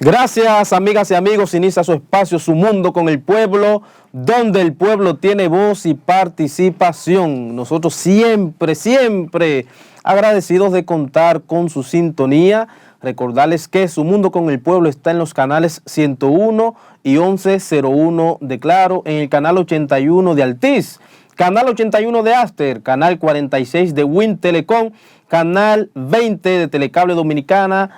Gracias, amigas y amigos. Inicia su espacio, su mundo con el pueblo, donde el pueblo tiene voz y participación. Nosotros siempre agradecidos de contar con su sintonía. Recordarles que su mundo con el pueblo está en los canales 101 y 1101 de Claro, en el canal 81 de Altiz, canal 81 de Aster, canal 46 de Win Telecom, canal 20 de Telecable Dominicano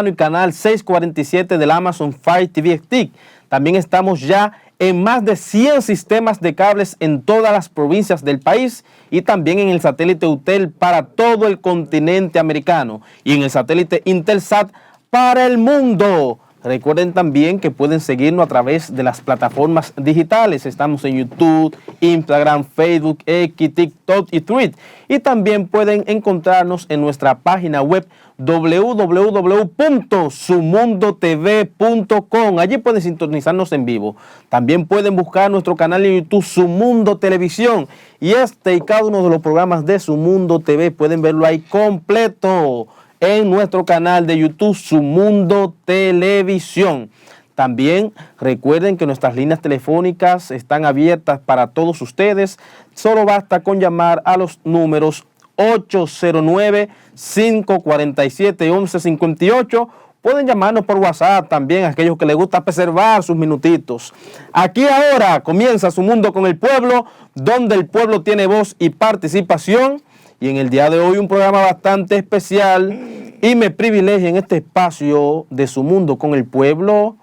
y canal 647 del Amazon Fire TV Stick. También estamos ya en más de 100 sistemas de cables en todas las provincias del país y también en el satélite UTEL para todo el continente americano y en el satélite Intelsat para el mundo. Recuerden también que pueden seguirnos a través de las plataformas digitales. Estamos en YouTube, Instagram, Facebook, X, TikTok y Twitter. Y también pueden encontrarnos en nuestra página web www.sumundotv.com. Allí pueden sintonizarnos en vivo. También pueden buscar nuestro canal en YouTube, Su Mundo Televisión. Y este y cada uno de los programas de Su Mundo TV pueden verlo ahí completo en nuestro canal de YouTube, Su Mundo Televisión. También recuerden que nuestras líneas telefónicas están abiertas para todos ustedes. Solo basta con llamar a los números 809-547-1158. Pueden llamarnos por WhatsApp también, a aquellos que les gusta preservar sus minutitos. Aquí ahora comienza Su Mundo con el Pueblo, donde el pueblo tiene voz y participación. Y en el día de hoy un programa bastante especial y me privilegia en este espacio de Su Mundo con el Pueblo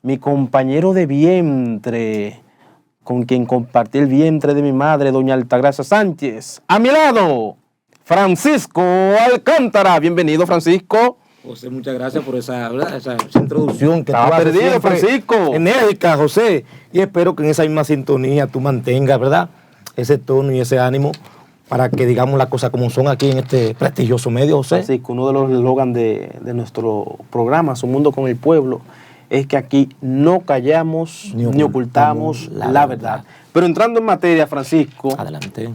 mi compañero de vientre, con quien compartí el vientre de mi madre, doña Altagracia Sánchez. A mi lado, Francisco Alcántara. Bienvenido, Francisco. José, muchas gracias por esa introducción que estaba perdido, Francisco. Enérgica, José. Y espero que en esa misma sintonía tú mantengas, ¿verdad?, ese tono y ese ánimo para que digamos las cosas como son aquí en este prestigioso medio, José. Sí, uno de los eslogans de nuestro programa, Su Mundo con el Pueblo, es que aquí no callamos ni ocultamos la verdad. Pero entrando en materia, Francisco, adelante.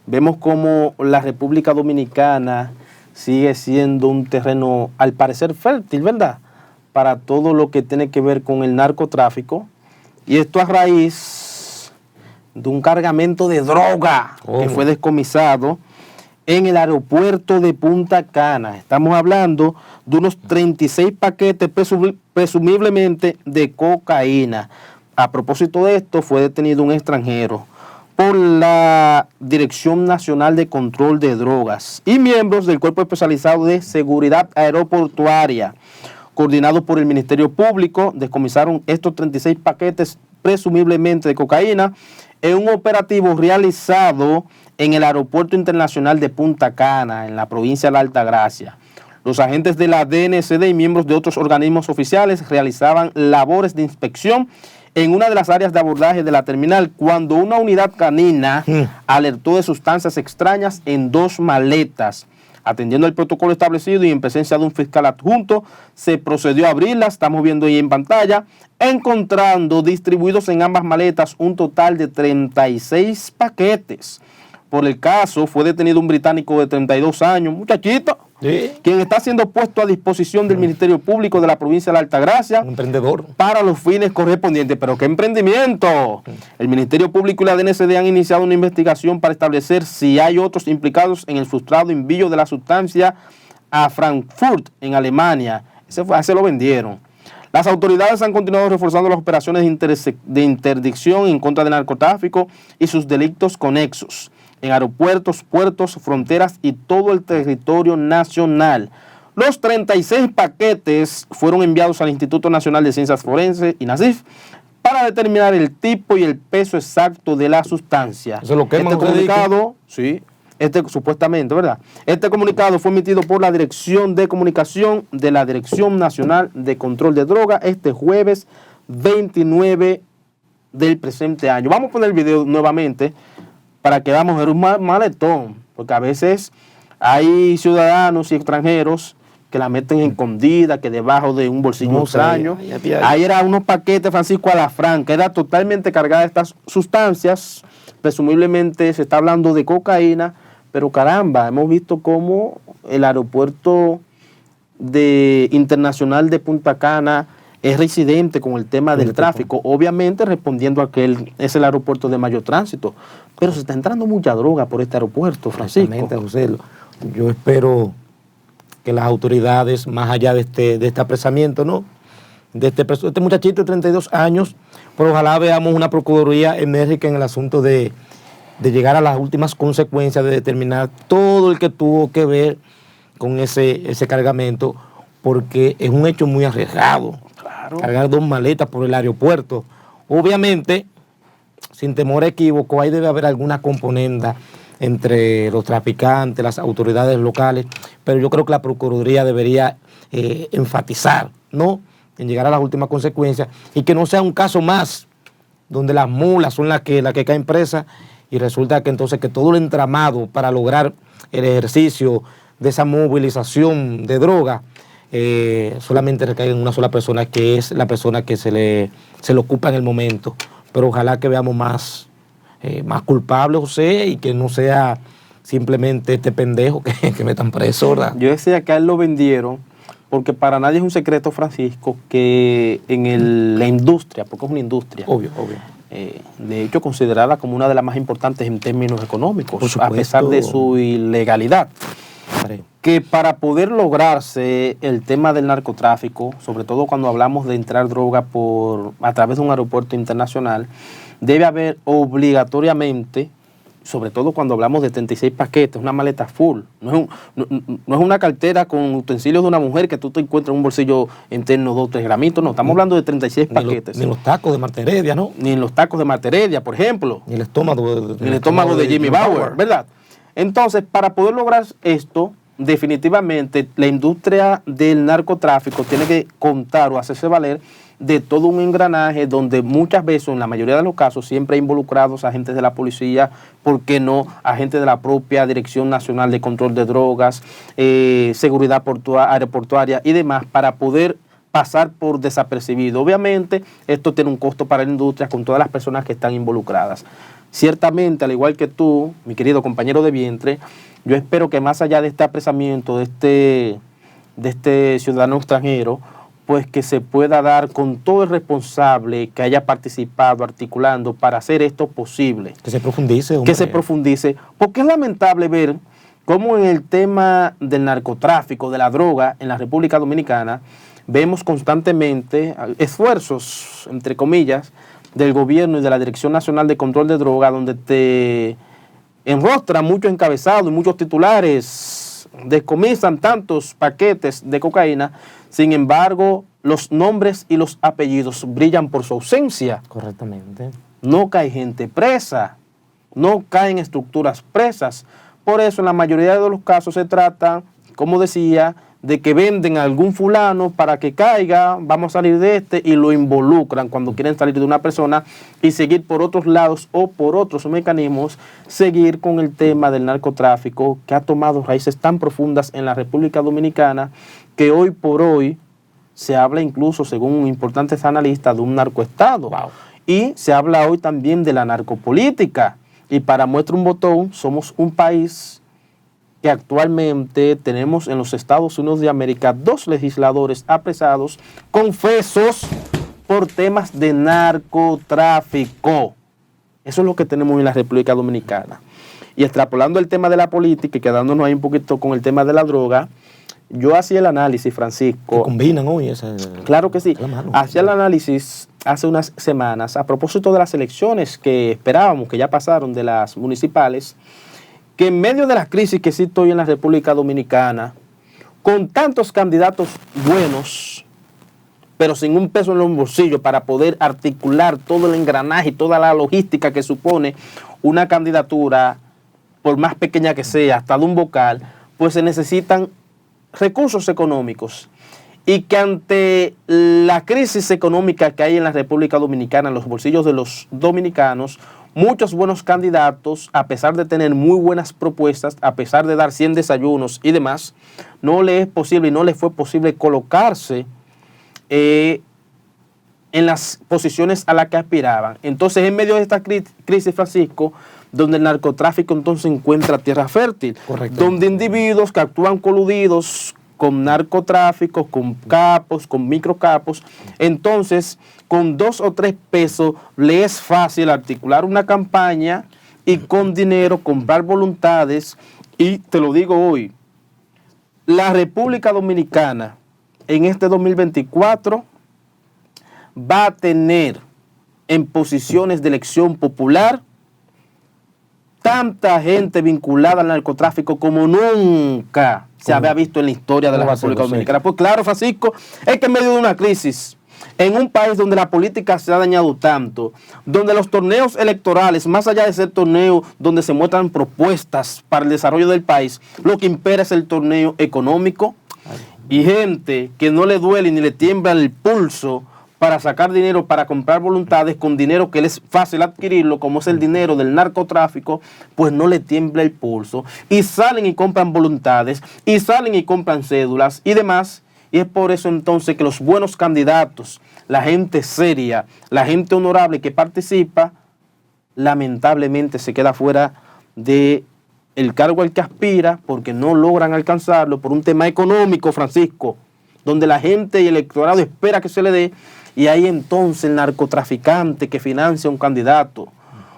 Vemos cómo la República Dominicana sigue siendo un terreno, al parecer, fértil, ¿verdad?, para todo lo que tiene que ver con el narcotráfico. Y esto a raíz de un cargamento de droga que fue descomisado en el aeropuerto de Punta Cana. Estamos hablando de unos 36 paquetes presumiblemente de cocaína. A propósito de esto, fue detenido un extranjero por la Dirección Nacional de Control de Drogas y miembros del Cuerpo Especializado de Seguridad Aeroportuaria, coordinados por el Ministerio Público. Descomisaron estos 36 paquetes presumiblemente de cocaína en un operativo realizado en el Aeropuerto Internacional de Punta Cana, en la provincia de La Altagracia. Los agentes de la DNCD y miembros de otros organismos oficiales realizaban labores de inspección en una de las áreas de abordaje de la terminal cuando una unidad canina alertó de sustancias extrañas en 2 maletas. Atendiendo el protocolo establecido y en presencia de un fiscal adjunto, se procedió a abrirlas, estamos viendo ahí en pantalla, encontrando distribuidos en ambas maletas un total de 36 paquetes. Por el caso, fue detenido un británico de 32 años, muchachito, ¿sí?, quien está siendo puesto a disposición del Ministerio Público de la provincia de La Altagracia, un emprendedor, para los fines correspondientes. ¡Pero qué emprendimiento! El Ministerio Público y la DNCD han iniciado una investigación para establecer si hay otros implicados en el frustrado envío de la sustancia a Frankfurt, en Alemania. Se lo vendieron. Las autoridades han continuado reforzando las operaciones de interdicción en contra del narcotráfico y sus delitos conexos en aeropuertos, puertos, fronteras y todo el territorio nacional. Los 36 paquetes fueron enviados al Instituto Nacional de Ciencias Forenses, INACIF, para determinar el tipo y el peso exacto de la sustancia. Eso es lo que este comunicado, sí, supuestamente, ¿verdad? Este comunicado fue emitido por la Dirección de Comunicación de la Dirección Nacional de Control de Drogas este jueves 29 del presente año. Vamos a poner el video nuevamente para que veamos un maletón, porque a veces hay ciudadanos y extranjeros que la meten escondida, que debajo de un bolsillo extraño. Ahí era unos paquetes, Francisco, a la franca, era totalmente cargada de estas sustancias, presumiblemente se está hablando de cocaína, pero caramba, hemos visto cómo el aeropuerto internacional de Punta Cana es residente con el tema del tráfico, obviamente respondiendo a que es el aeropuerto de mayor tránsito, pero se está entrando mucha droga por este aeropuerto, Francisco. Exactamente, José. Yo espero que las autoridades, más allá de este apresamiento, ¿no?, de este muchachito de 32 años, pero ojalá veamos una procuraduría enérgica en el asunto de llegar a las últimas consecuencias, de determinar todo el que tuvo que ver con ese cargamento, porque es un hecho muy arriesgado. Claro. Cargar 2 maletas por el aeropuerto. Obviamente, sin temor a equívoco, ahí debe haber alguna componenda entre los traficantes, las autoridades locales, pero yo creo que la Procuraduría debería enfatizar, ¿no?, en llegar a las últimas consecuencias y que no sea un caso más donde las mulas son las que caen presas y resulta que entonces que todo el entramado para lograr el ejercicio de esa movilización de droga solamente recae en una sola persona, que es la persona que se le ocupa en el momento. Pero ojalá que veamos más culpables, José, y que no sea simplemente este pendejo que metan preso, ¿verdad? Yo decía que a él lo vendieron porque para nadie es un secreto, Francisco, que en la industria, porque es una industria, obvio, de hecho considerada como una de las más importantes en términos económicos, a pesar de su ilegalidad, que para poder lograrse el tema del narcotráfico, sobre todo cuando hablamos de entrar droga a través de un aeropuerto internacional, debe haber obligatoriamente, sobre todo cuando hablamos de 36 paquetes, una maleta full, no es una cartera con utensilios de una mujer que tú te encuentras en un bolsillo interno 2 o 3 gramitos, no, estamos hablando de 36 paquetes. Ni los tacos de Marta Heredia, ¿no? Ni en los tacos de Marta Heredia, por ejemplo. Ni el estómago de Jimmy Bauer, ¿verdad? Entonces, para poder lograr esto, definitivamente la industria del narcotráfico tiene que contar o hacerse valer de todo un engranaje donde muchas veces, en la mayoría de los casos, siempre hay involucrados agentes de la policía, ¿por qué no? Agentes de la propia Dirección Nacional de Control de Drogas, seguridad aeroportuaria y demás, para poder pasar por desapercibido. Obviamente, esto tiene un costo para la industria con todas las personas que están involucradas. Ciertamente, al igual que tú, mi querido compañero de vientre, yo espero que más allá de este apresamiento de este ciudadano extranjero, pues que se pueda dar con todo el responsable que haya participado articulando para hacer esto posible. Que se profundice. Hombre. Que se profundice, porque es lamentable ver cómo en el tema del narcotráfico, de la droga en la República Dominicana, vemos constantemente esfuerzos, entre comillas, del gobierno y de la Dirección Nacional de Control de Droga, donde te enrostran muchos encabezados y muchos titulares, descomisan tantos paquetes de cocaína. Sin embargo, los nombres y los apellidos brillan por su ausencia. Correctamente. No cae gente presa, no caen estructuras presas. Por eso, en la mayoría de los casos se trata, como decía, de que venden a algún fulano para que caiga, vamos a salir de este, y lo involucran cuando quieren salir de una persona y seguir por otros lados o por otros mecanismos, seguir con el tema del narcotráfico que ha tomado raíces tan profundas en la República Dominicana que hoy por hoy se habla incluso, según importantes analistas, de un narcoestado. Wow. Y se habla hoy también de la narcopolítica. Y para muestra un botón, somos un país que actualmente tenemos en los Estados Unidos de América 2 legisladores apresados, confesos por temas de narcotráfico. Eso es lo que tenemos en la República Dominicana. Y extrapolando el tema de la política y quedándonos ahí un poquito con el tema de la droga, yo hacía el análisis, Francisco. ¿Se combinan hoy? Claro que sí. Hacía el análisis hace unas semanas a propósito de las elecciones que esperábamos, que ya pasaron, de las municipales, que en medio de la crisis que existe hoy en la República Dominicana, con tantos candidatos buenos, pero sin un peso en los bolsillos para poder articular todo el engranaje y toda la logística que supone una candidatura, por más pequeña que sea, hasta de un vocal, pues se necesitan recursos económicos. Y que ante la crisis económica que hay en la República Dominicana, en los bolsillos de los dominicanos, muchos buenos candidatos, a pesar de tener muy buenas propuestas, a pesar de dar 100 desayunos y demás, no le es posible y no le fue posible colocarse en las posiciones a las que aspiraban. Entonces, en medio de esta crisis, Francisco, donde el narcotráfico entonces encuentra tierra fértil, donde individuos que actúan coludidos con narcotráfico, con capos, con microcapos. Entonces, con 2 o 3 pesos le es fácil articular una campaña y con dinero comprar voluntades. Y te lo digo hoy, la República Dominicana en este 2024 va a tener en posiciones de elección popular tanta gente vinculada al narcotráfico como nunca se había visto en la historia de la República Dominicana. Pues claro, Francisco, es que en medio de una crisis, en un país donde la política se ha dañado tanto, donde los torneos electorales, más allá de ser torneos donde se muestran propuestas para el desarrollo del país, lo que impera es el torneo económico, y gente que no le duele ni le tiembla el pulso para sacar dinero, para comprar voluntades con dinero que les es fácil adquirirlo, como es el dinero del narcotráfico, pues no le tiembla el pulso. Y salen y compran voluntades, y salen y compran cédulas y demás. Y es por eso entonces que los buenos candidatos, la gente seria, la gente honorable que participa, lamentablemente se queda fuera de el cargo al que aspira porque no logran alcanzarlo por un tema económico, Francisco, donde la gente y el electorado espera que se le dé. Y ahí entonces el narcotraficante que financia a un candidato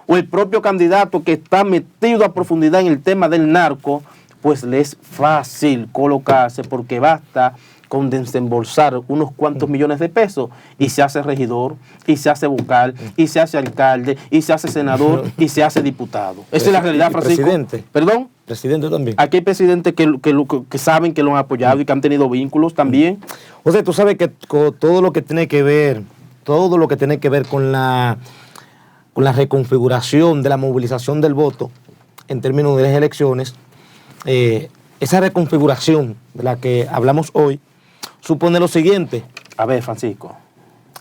o el propio candidato que está metido a profundidad en el tema del narco, pues le es fácil colocarse porque basta con desembolsar unos cuantos millones de pesos y se hace regidor, y se hace vocal, y se hace alcalde, y se hace senador, y se hace diputado. Esa es la realidad, Francisco. Presidente. ¿Perdón? Presidente también. Aquí hay presidentes que saben que lo han apoyado y que han tenido vínculos también. O sea, tú sabes que todo lo que tiene que ver con la reconfiguración de la movilización del voto en términos de las elecciones, esa reconfiguración de la que hablamos hoy supone lo siguiente. A ver, Francisco.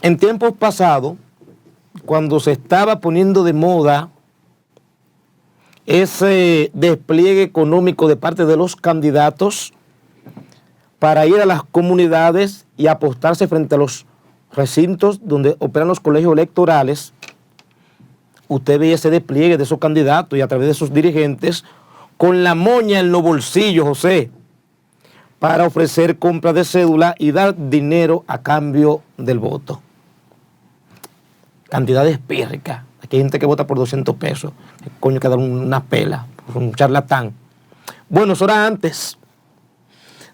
En tiempos pasados, cuando se estaba poniendo de moda ese despliegue económico de parte de los candidatos para ir a las comunidades y apostarse frente a los recintos donde operan los colegios electorales, usted veía ese despliegue de esos candidatos y a través de sus dirigentes con la moña en los bolsillos, José, para ofrecer compra de cédula y dar dinero a cambio del voto. Cantidades pírricas. Aquí hay gente que vota por 200 pesos. ¿Qué coño que dar una pela? Un charlatán. Bueno, eso era antes.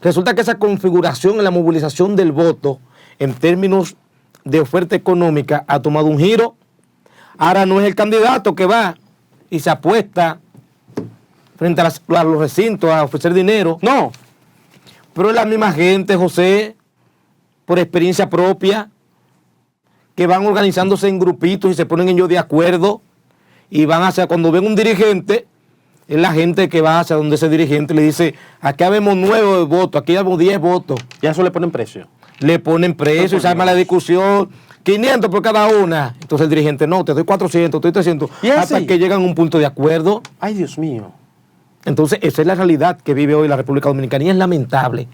Resulta que esa configuración en la movilización del voto, en términos de oferta económica, ha tomado un giro. Ahora no es el candidato que va y se apuesta frente a los recintos a ofrecer dinero. No. Pero es la misma gente, José, por experiencia propia, que van organizándose en grupitos y se ponen ellos de acuerdo y van hacia, cuando ven un dirigente, es la gente que va hacia donde ese dirigente le dice, aquí habemos 9 votos, aquí habemos 10 votos. ¿Y a eso le ponen precio? Le ponen precio y se arma la discusión, 500 por cada una. Entonces el dirigente, no, te doy 400, te doy 300, hasta que llegan a un punto de acuerdo. Ay, Dios mío. Entonces esa es la realidad que vive hoy la República Dominicana y es lamentable.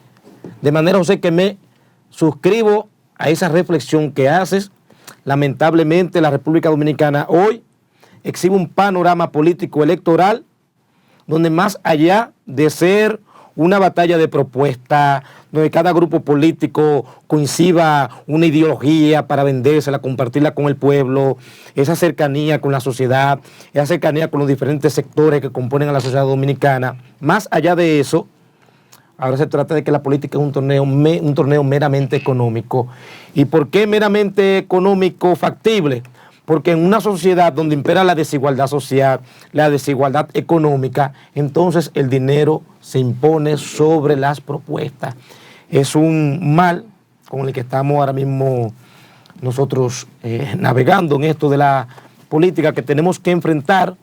De manera, José, que me suscribo a esa reflexión que haces. Lamentablemente la República Dominicana hoy exhibe un panorama político electoral donde más allá de ser una batalla de propuestas, donde cada grupo político coincida una ideología para vendérsela, compartirla con el pueblo, esa cercanía con la sociedad, esa cercanía con los diferentes sectores que componen a la sociedad dominicana, más allá de eso, ahora se trata de que la política es un torneo meramente económico. ¿Y por qué meramente económico factible? Porque en una sociedad donde impera la desigualdad social, la desigualdad económica, entonces el dinero se impone sobre las propuestas. Es un mal con el que estamos ahora mismo nosotros navegando en esto de la política que tenemos que enfrentar,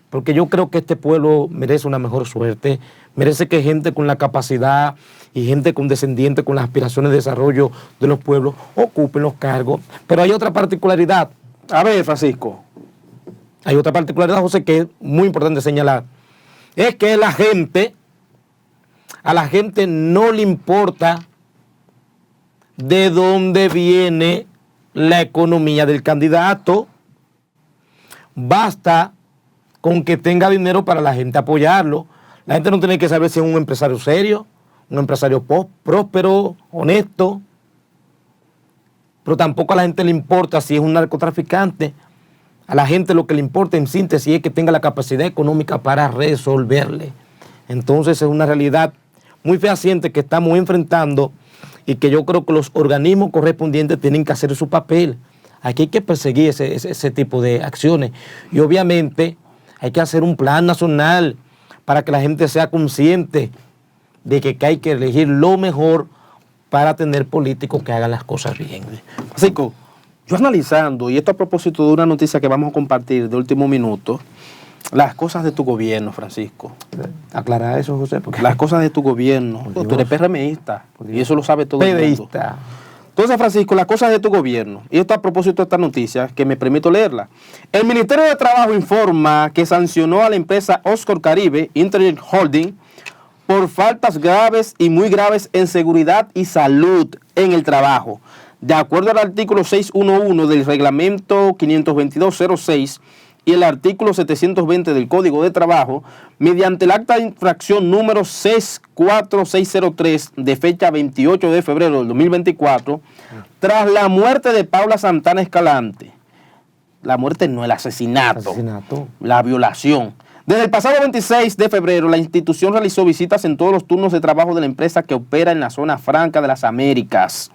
porque yo creo que este pueblo merece una mejor suerte, merece que gente con la capacidad y gente condescendiente con las aspiraciones de desarrollo de los pueblos ocupen los cargos. Pero hay otra particularidad. A ver, Francisco. Hay otra particularidad, José, que es muy importante señalar. Es que a la gente no le importa de dónde viene la economía del candidato. Basta con que tenga dinero para la gente apoyarlo. La gente no tiene que saber si es un empresario serio, un empresario próspero, honesto, pero tampoco a la gente le importa si es un narcotraficante. A la gente lo que le importa en síntesis es que tenga la capacidad económica para resolverle. Entonces es una realidad muy fehaciente que estamos enfrentando y que yo creo que los organismos correspondientes tienen que hacer su papel. Aquí hay que perseguir ese tipo de acciones y obviamente hay que hacer un plan nacional para que la gente sea consciente de que hay que elegir lo mejor para tener políticos que hagan las cosas bien. Francisco, yo analizando, y esto a propósito de una noticia que vamos a compartir de último minuto, las cosas de tu gobierno, Francisco. Aclarar eso, José, porque las cosas de tu gobierno. Tú eres PRMista y eso lo sabe todo el mundo. Entonces, Francisco, las cosas de tu gobierno, y esto a propósito de esta noticia, que me permito leerla. El Ministerio de Trabajo informa que sancionó a la empresa Oscar Caribe Interim Holding por faltas graves y muy graves en seguridad y salud en el trabajo. De acuerdo al artículo 611 del reglamento 522.06 y el artículo 720 del Código de Trabajo, mediante el acta de infracción número 64603 de fecha 28 de febrero del 2024, tras la muerte de Paula Santana Escalante, la muerte no, el asesinato, la violación. Desde el pasado 26 de febrero, la institución realizó visitas en todos los turnos de trabajo de la empresa que opera en la zona franca de las Américas,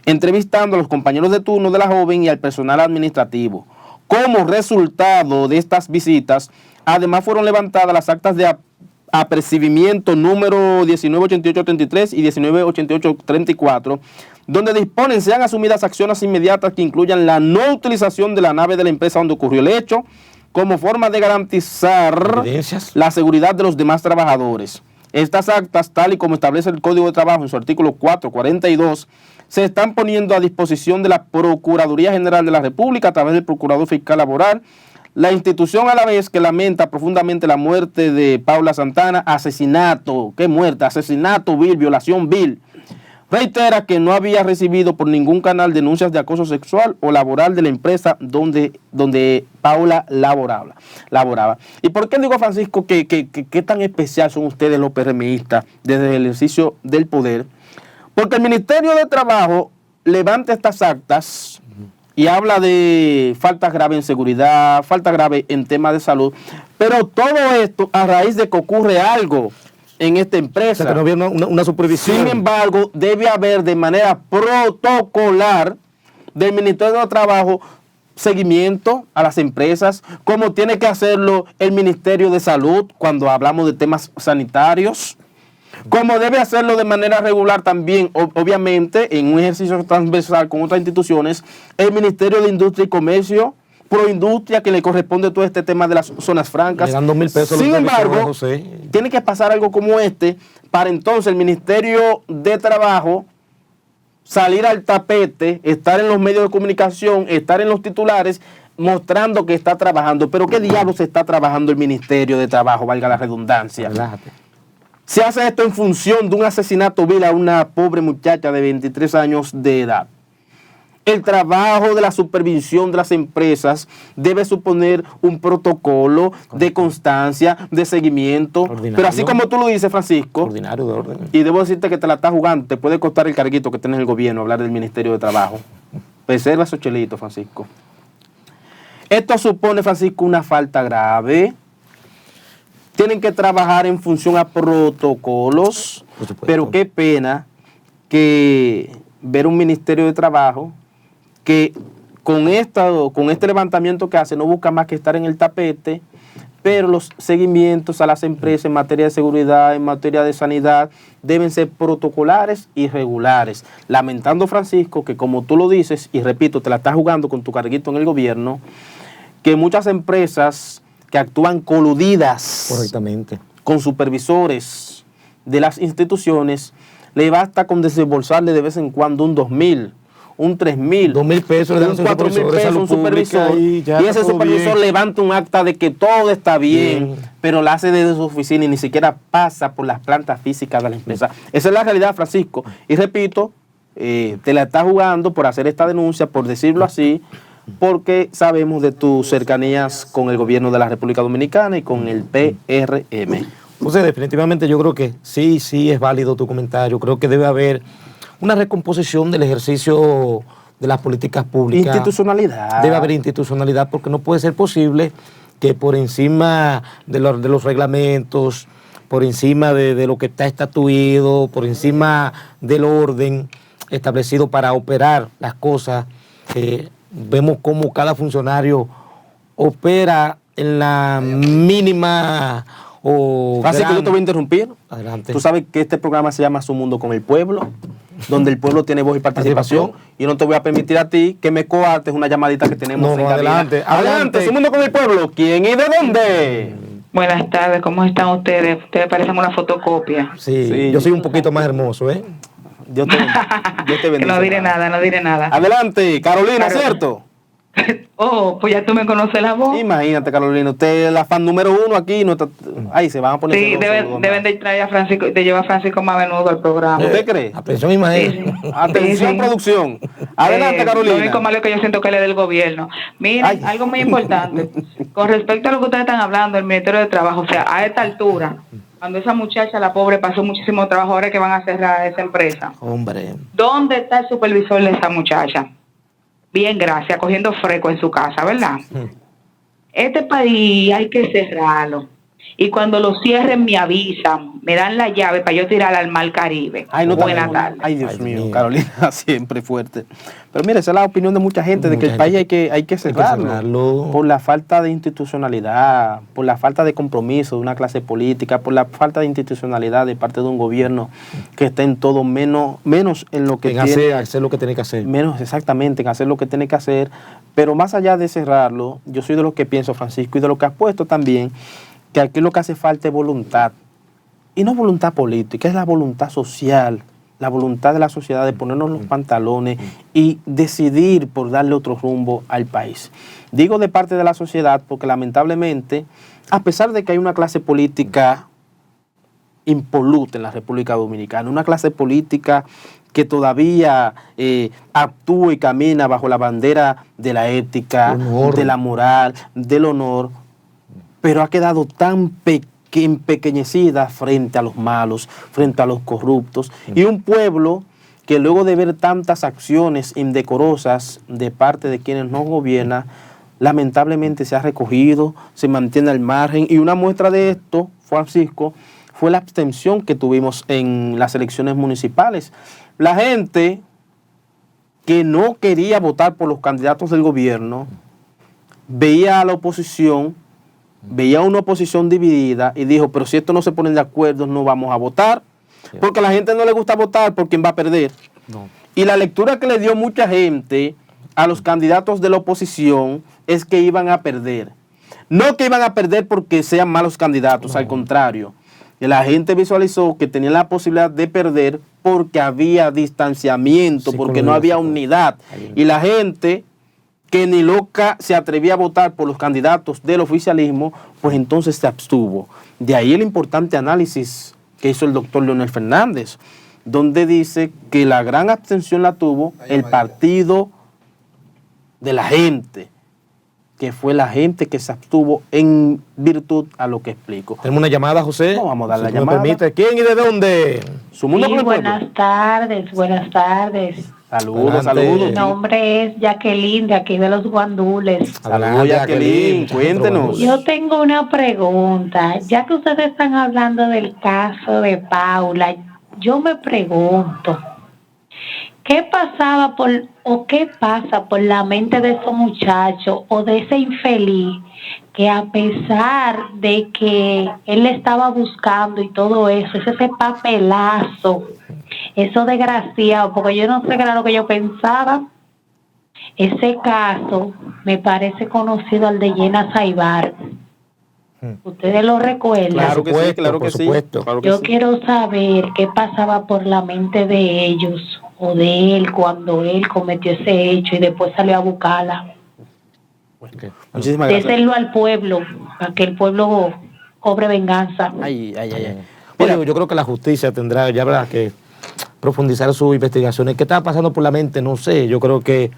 entrevistando a los compañeros de turno de la joven y al personal administrativo. Como resultado de estas visitas, además fueron levantadas las actas de apercibimiento número 198833 y 198834, donde disponen sean asumidas acciones inmediatas que incluyan la no utilización de la nave de la empresa donde ocurrió el hecho, como forma de garantizar la seguridad de los demás trabajadores. Estas actas, tal y como establece el Código de Trabajo en su artículo 442, se están poniendo a disposición de la Procuraduría General de la República a través del Procurador Fiscal Laboral. La institución, a la vez que lamenta profundamente la muerte de Paula Santana, asesinato, ¿qué muerte? Asesinato vil, violación vil. Reitera que no había recibido por ningún canal denuncias de acoso sexual o laboral de la empresa donde Paula laboraba. ¿Y por qué digo, Francisco, que tan especial son ustedes los PRMistas desde el ejercicio del poder? Porque el Ministerio de Trabajo levanta estas actas y habla de faltas graves en seguridad, faltas graves en temas de salud, pero todo esto a raíz de que ocurre algo en esta empresa. O sea, que no había una supervisión. Sin embargo, debe haber de manera protocolar del Ministerio de Trabajo seguimiento a las empresas, como tiene que hacerlo el Ministerio de Salud cuando hablamos de temas sanitarios, como debe hacerlo de manera regular también, obviamente, en un ejercicio transversal con otras instituciones, el Ministerio de Industria y Comercio, Proindustria, que le corresponde todo este tema de las zonas francas. Le dan 2.000 pesos. Sin embargo, tiene que pasar algo como este para entonces el Ministerio de Trabajo salir al tapete, estar en los medios de comunicación, estar en los titulares, mostrando que está trabajando. Pero ¿qué diablos está trabajando el Ministerio de Trabajo, valga la redundancia? Relájate. Se hace esto en función de un asesinato vil a una pobre muchacha de 23 años de edad. El trabajo de la supervisión de las empresas debe suponer un protocolo de constancia, de seguimiento. Ordinario. Pero así como tú lo dices, Francisco, ordinario de orden. Y debo decirte que te la estás jugando, te puede costar el carguito que tienes el gobierno, hablar del Ministerio de Trabajo. Preserva esos chelitos, Francisco. Esto supone, Francisco, una falta grave. Tienen que trabajar en función a protocolos, pero qué pena que ver un Ministerio de Trabajo que con este levantamiento que hace no busca más que estar en el tapete, pero los seguimientos a las empresas en materia de seguridad, en materia de sanidad, deben ser protocolares y regulares. Lamentando, Francisco, que como tú lo dices, y repito, te la estás jugando con tu carguito en el gobierno, que muchas empresas que actúan coludidas correctamente con supervisores de las instituciones, le basta con desembolsarle de vez en cuando un 2.000, un 3.000, 2.000 pesos, un 4.000 pesos a un supervisor, y ese supervisor bien. Levanta un acta de que todo está bien, pero la hace desde su oficina y ni siquiera pasa por las plantas físicas de la empresa. Esa es la realidad, Francisco. Y repito, te la estás jugando por hacer esta denuncia, por decirlo así, porque sabemos de tus cercanías con el gobierno de la República Dominicana y con el PRM. José, definitivamente yo creo que sí es válido tu comentario. Creo que debe haber una recomposición del ejercicio de las políticas públicas. Institucionalidad. Debe haber institucionalidad porque no puede ser posible que por encima de los reglamentos, por encima de lo que está estatuido, por encima del orden establecido para operar las cosas, vemos cómo cada funcionario opera en la mínima o Así que yo te voy a interrumpir. Adelante. Tú sabes que este programa se llama Su Mundo con el Pueblo, donde el pueblo tiene voz y participación. Y no te voy a permitir a ti que me coartes una llamadita que tenemos en cabina. Adelante, Su Mundo con el Pueblo. ¿Quién y de dónde? Buenas tardes, ¿cómo están ustedes? Ustedes parecen una fotocopia. Sí, yo soy un poquito más hermoso, ¿eh? Dios te bendiga. No diré nada. Adelante, Carolina, ¿cierto? Oh, pues ya tú me conoces la voz. Imagínate, Carolina, usted es la fan número 1 aquí. Ahí se van a poner. Sí, deben de traer a Francisco, de llevar a Francisco más a menudo al programa. ¿Usted cree? Atención, imagen. Sí. Atención, Sí. producción. Adelante, Carolina. Lo único malo es que yo siento que él es del gobierno. Miren, algo muy importante. Con respecto a lo que ustedes están hablando, el Ministerio de Trabajo, o sea, a esta altura, cuando esa muchacha, la pobre, pasó muchísimo trabajo, ahora que van a cerrar esa empresa. Hombre. ¿Dónde está el supervisor de esa muchacha? Bien, gracias, cogiendo fresco en su casa, ¿verdad? Este país hay que cerrarlo. Y cuando lo cierren me avisan, me dan la llave para yo tirar al mar Caribe. Ay, no Buenas tardes. Ay, Dios mío, Carolina, siempre fuerte. Pero mire, esa es la opinión de mucha gente, de que el país hay que cerrarlo por la falta de institucionalidad, por la falta de compromiso de una clase política, por la falta de institucionalidad de parte de un gobierno que está en todo menos en lo que tiene hacer lo que tiene que hacer. Menos exactamente en hacer lo que tiene que hacer. Pero más allá de cerrarlo, yo soy de lo que pienso, Francisco, y de lo que has puesto también, que aquí lo que hace falta es voluntad. Y no voluntad política, es la voluntad social, la voluntad de la sociedad de ponernos los pantalones y decidir por darle otro rumbo al país. Digo de parte de la sociedad porque lamentablemente, a pesar de que hay una clase política impoluta en la República Dominicana, una clase política que todavía actúa y camina bajo la bandera de la ética, de la moral, del honor, pero ha quedado tan empequeñecida frente a los malos, frente a los corruptos, y un pueblo que luego de ver tantas acciones indecorosas de parte de quienes nos gobiernan, lamentablemente se ha recogido, se mantiene al margen, y una muestra de esto, Francisco, fue la abstención que tuvimos en las elecciones municipales. La gente que no quería votar por los candidatos del gobierno veía a la oposición, veía una oposición dividida y dijo, pero si esto no se ponen de acuerdo, no vamos a votar, porque a la gente no le gusta votar por quien va a perder. No. Y la lectura que le dio mucha gente a los candidatos de la oposición es que iban a perder. No que iban a perder porque sean malos candidatos, al contrario. La gente visualizó que tenían la posibilidad de perder porque había distanciamiento, porque no había unidad. Y la gente que ni loca se atrevía a votar por los candidatos del oficialismo, pues entonces se abstuvo. De ahí el importante análisis que hizo el doctor Leonel Fernández, donde dice que la gran abstención la tuvo el partido de la gente, que fue la gente que se abstuvo en virtud a lo que explico. ¿Tenemos una llamada, José? No, vamos a dar la me llamada. Permite. ¿Quién y de dónde? Su Mundo con el Pueblo. Buenas tardes. Saludos, Adelante. saludos. Mi nombre es Jacqueline, de aquí de los Guandules. Saludos, Jacqueline, cuéntenos. Yo tengo una pregunta. Ya que ustedes están hablando del caso de Paula, yo me pregunto, ¿qué pasaba qué pasa por la mente de esos muchachos o de ese infeliz que a pesar de que él le estaba buscando y todo eso, ese papelazo, eso desgraciado, porque yo no sé qué era lo que yo pensaba? Ese caso me parece conocido al de Llena Saibar. ¿Ustedes lo recuerdan? Claro que sí, claro que sí. Yo quiero saber qué pasaba por la mente de ellos o de él cuando él cometió ese hecho y después salió a buscarla. Muchísimas gracias. Déselo al pueblo, para que el pueblo cobre venganza. Mira, yo creo que la justicia tendrá, ya habrá que profundizar sus investigaciones. ¿Qué está pasando por la mente? No sé. Yo creo que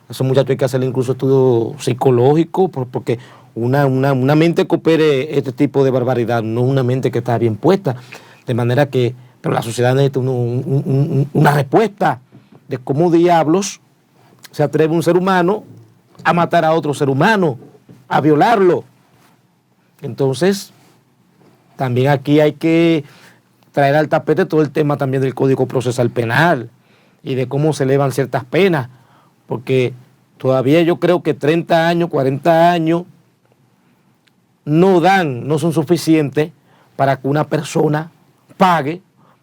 a esos muchachos hay que hacerle incluso estudio psicológico, porque una mente que opere este tipo de barbaridad, no es una mente que está bien puesta, de manera que, pero la sociedad necesita una respuesta de cómo diablos se atreve un ser humano a matar a otro ser humano, a violarlo. Entonces, también aquí hay que traer al tapete todo el tema también del Código Procesal Penal y de cómo se elevan ciertas penas, porque todavía yo creo que 30 años, 40 años no son suficientes para que una persona pague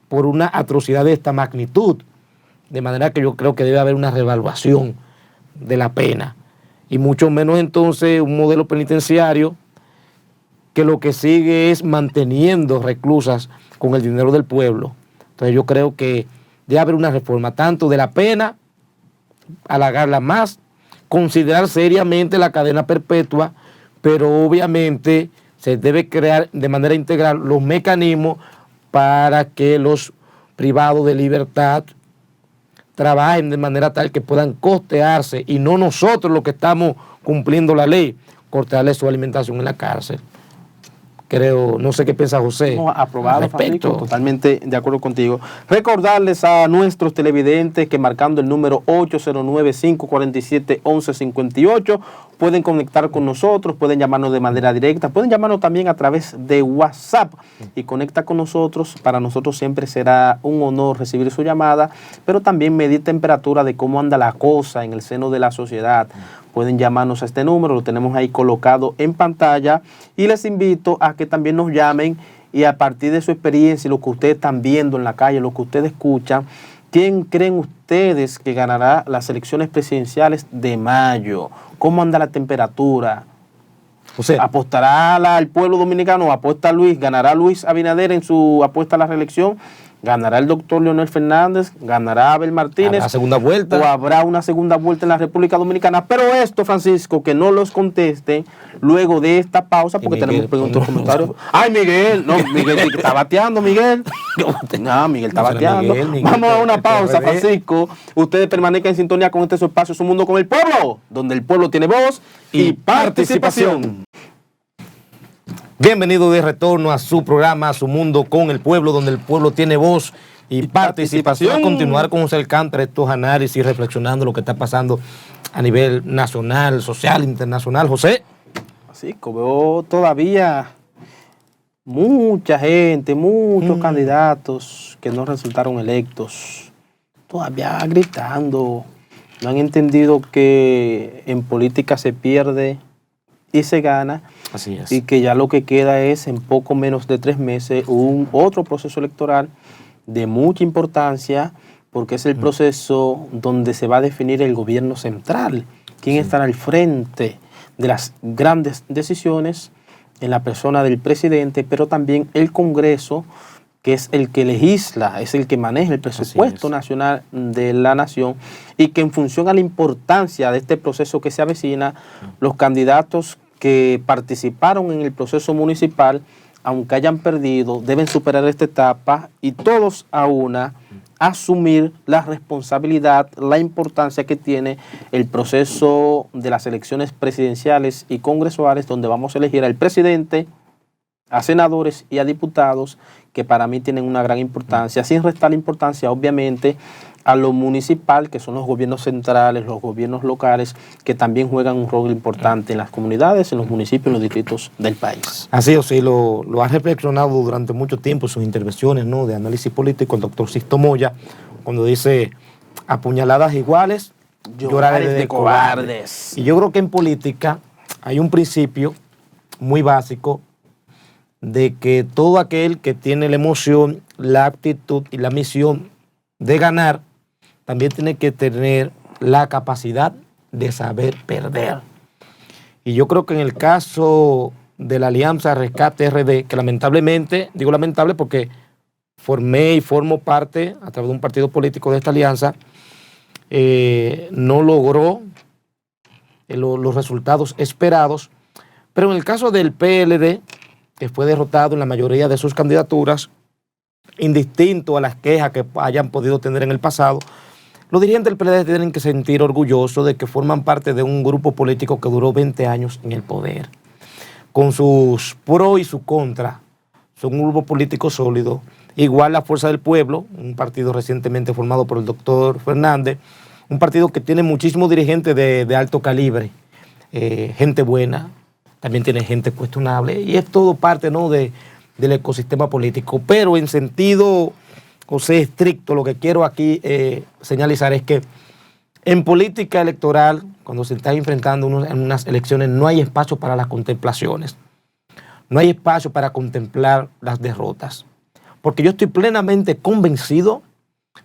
por una atrocidad de esta magnitud. De manera que yo creo que debe haber una reevaluación de la pena. Y mucho menos entonces un modelo penitenciario que lo que sigue es manteniendo reclusas con el dinero del pueblo. Entonces yo creo que debe haber una reforma tanto de la pena, alargarla más, considerar seriamente la cadena perpetua, pero obviamente se debe crear de manera integral los mecanismos para que los privados de libertad trabajen de manera tal que puedan costearse y no nosotros los que estamos cumpliendo la ley, costearle su alimentación en la cárcel. Creo, no sé qué piensa José. No, aprobado, Francisco, totalmente de acuerdo contigo. Recordarles a nuestros televidentes que marcando el número 809-547-1158 pueden conectar con nosotros, pueden llamarnos de manera directa, pueden llamarnos también a través de WhatsApp y conecta con nosotros. Para nosotros siempre será un honor recibir su llamada, pero también medir temperatura de cómo anda la cosa en el seno de la sociedad. Pueden llamarnos a este número, lo tenemos ahí colocado en pantalla y les invito a que también nos llamen y a partir de su experiencia y lo que ustedes están viendo en la calle, lo que ustedes escuchan, ¿quién creen ustedes que ganará las elecciones presidenciales de mayo? ¿Cómo anda la temperatura? ¿Apostará al pueblo dominicano? ¿Apuesta Luis? ¿Ganará Luis Abinader en su apuesta a la reelección? ¿Ganará el doctor Leonel Fernández? ¿Ganará Abel Martínez? ¿Habrá segunda vuelta? ¿O habrá una segunda vuelta en la República Dominicana? Pero esto, Francisco, que no los conteste luego de esta pausa, porque Miguel, tenemos preguntas y comentarios. ¡Ay, Miguel! No, Miguel está bateando, Miguel. No, Miguel está bateando. Miguel, vamos a una pausa, Francisco. Ustedes permanezcan en sintonía con este su espacio, Su Mundo con el Pueblo, donde el pueblo tiene voz y participación. Bienvenido de retorno a su programa, Su Mundo con el Pueblo, donde el pueblo tiene voz y participación. A continuar con José Alcántara estos análisis, reflexionando lo que está pasando a nivel nacional, social, internacional. José. Así que veo todavía mucha gente, muchos candidatos que no resultaron electos, todavía gritando. No han entendido que en política se pierde y se gana. Así es. Y que ya lo que queda es en poco menos de 3 meses otro proceso electoral de mucha importancia, porque es el proceso donde se va a definir el gobierno central, quién estará al frente de las grandes decisiones en la persona del presidente, pero también el Congreso, que es el que legisla, es el que maneja el presupuesto nacional de la nación, y que en función a la importancia de este proceso que se avecina, los candidatos que participaron en el proceso municipal, aunque hayan perdido, deben superar esta etapa y todos a una asumir la responsabilidad, la importancia que tiene el proceso de las elecciones presidenciales y congresuales, donde vamos a elegir al presidente, a senadores y a diputados, que para mí tienen una gran importancia, sin restar la importancia, obviamente, a lo municipal, que son los gobiernos centrales, los gobiernos locales, que también juegan un rol importante en las comunidades, en los municipios, en los distritos del país. Así es, sí, lo ha reflexionado durante mucho tiempo sus intervenciones, ¿no?, de análisis político, el doctor Sisto Moya, cuando dice, a puñaladas iguales, llorar de cobardes. Y yo creo que en política hay un principio muy básico de que todo aquel que tiene la emoción, la actitud y la misión de ganar, también tiene que tener la capacidad de saber perder. Y yo creo que en el caso de la Alianza Rescate RD, que lamentablemente, digo lamentable porque formé y formo parte a través de un partido político de esta alianza, no logró los resultados esperados, pero en el caso del PLD, que fue derrotado en la mayoría de sus candidaturas, indistinto a las quejas que hayan podido tener en el pasado, los dirigentes del PLD tienen que sentir orgullosos de que forman parte de un grupo político que duró 20 años en el poder. con sus pros y sus contras. Son un grupo político sólido. Igual la Fuerza del Pueblo, un partido recientemente formado por el doctor Fernández, un partido que tiene muchísimos dirigentes de alto calibre, gente buena, también tiene gente cuestionable, y es todo parte, ¿no?, del ecosistema político. Pero en sentido, José, estricto, lo que quiero aquí señalizar es que en política electoral, cuando se está enfrentando en unas elecciones, no hay espacio para las contemplaciones, no hay espacio para contemplar las derrotas, porque yo estoy plenamente convencido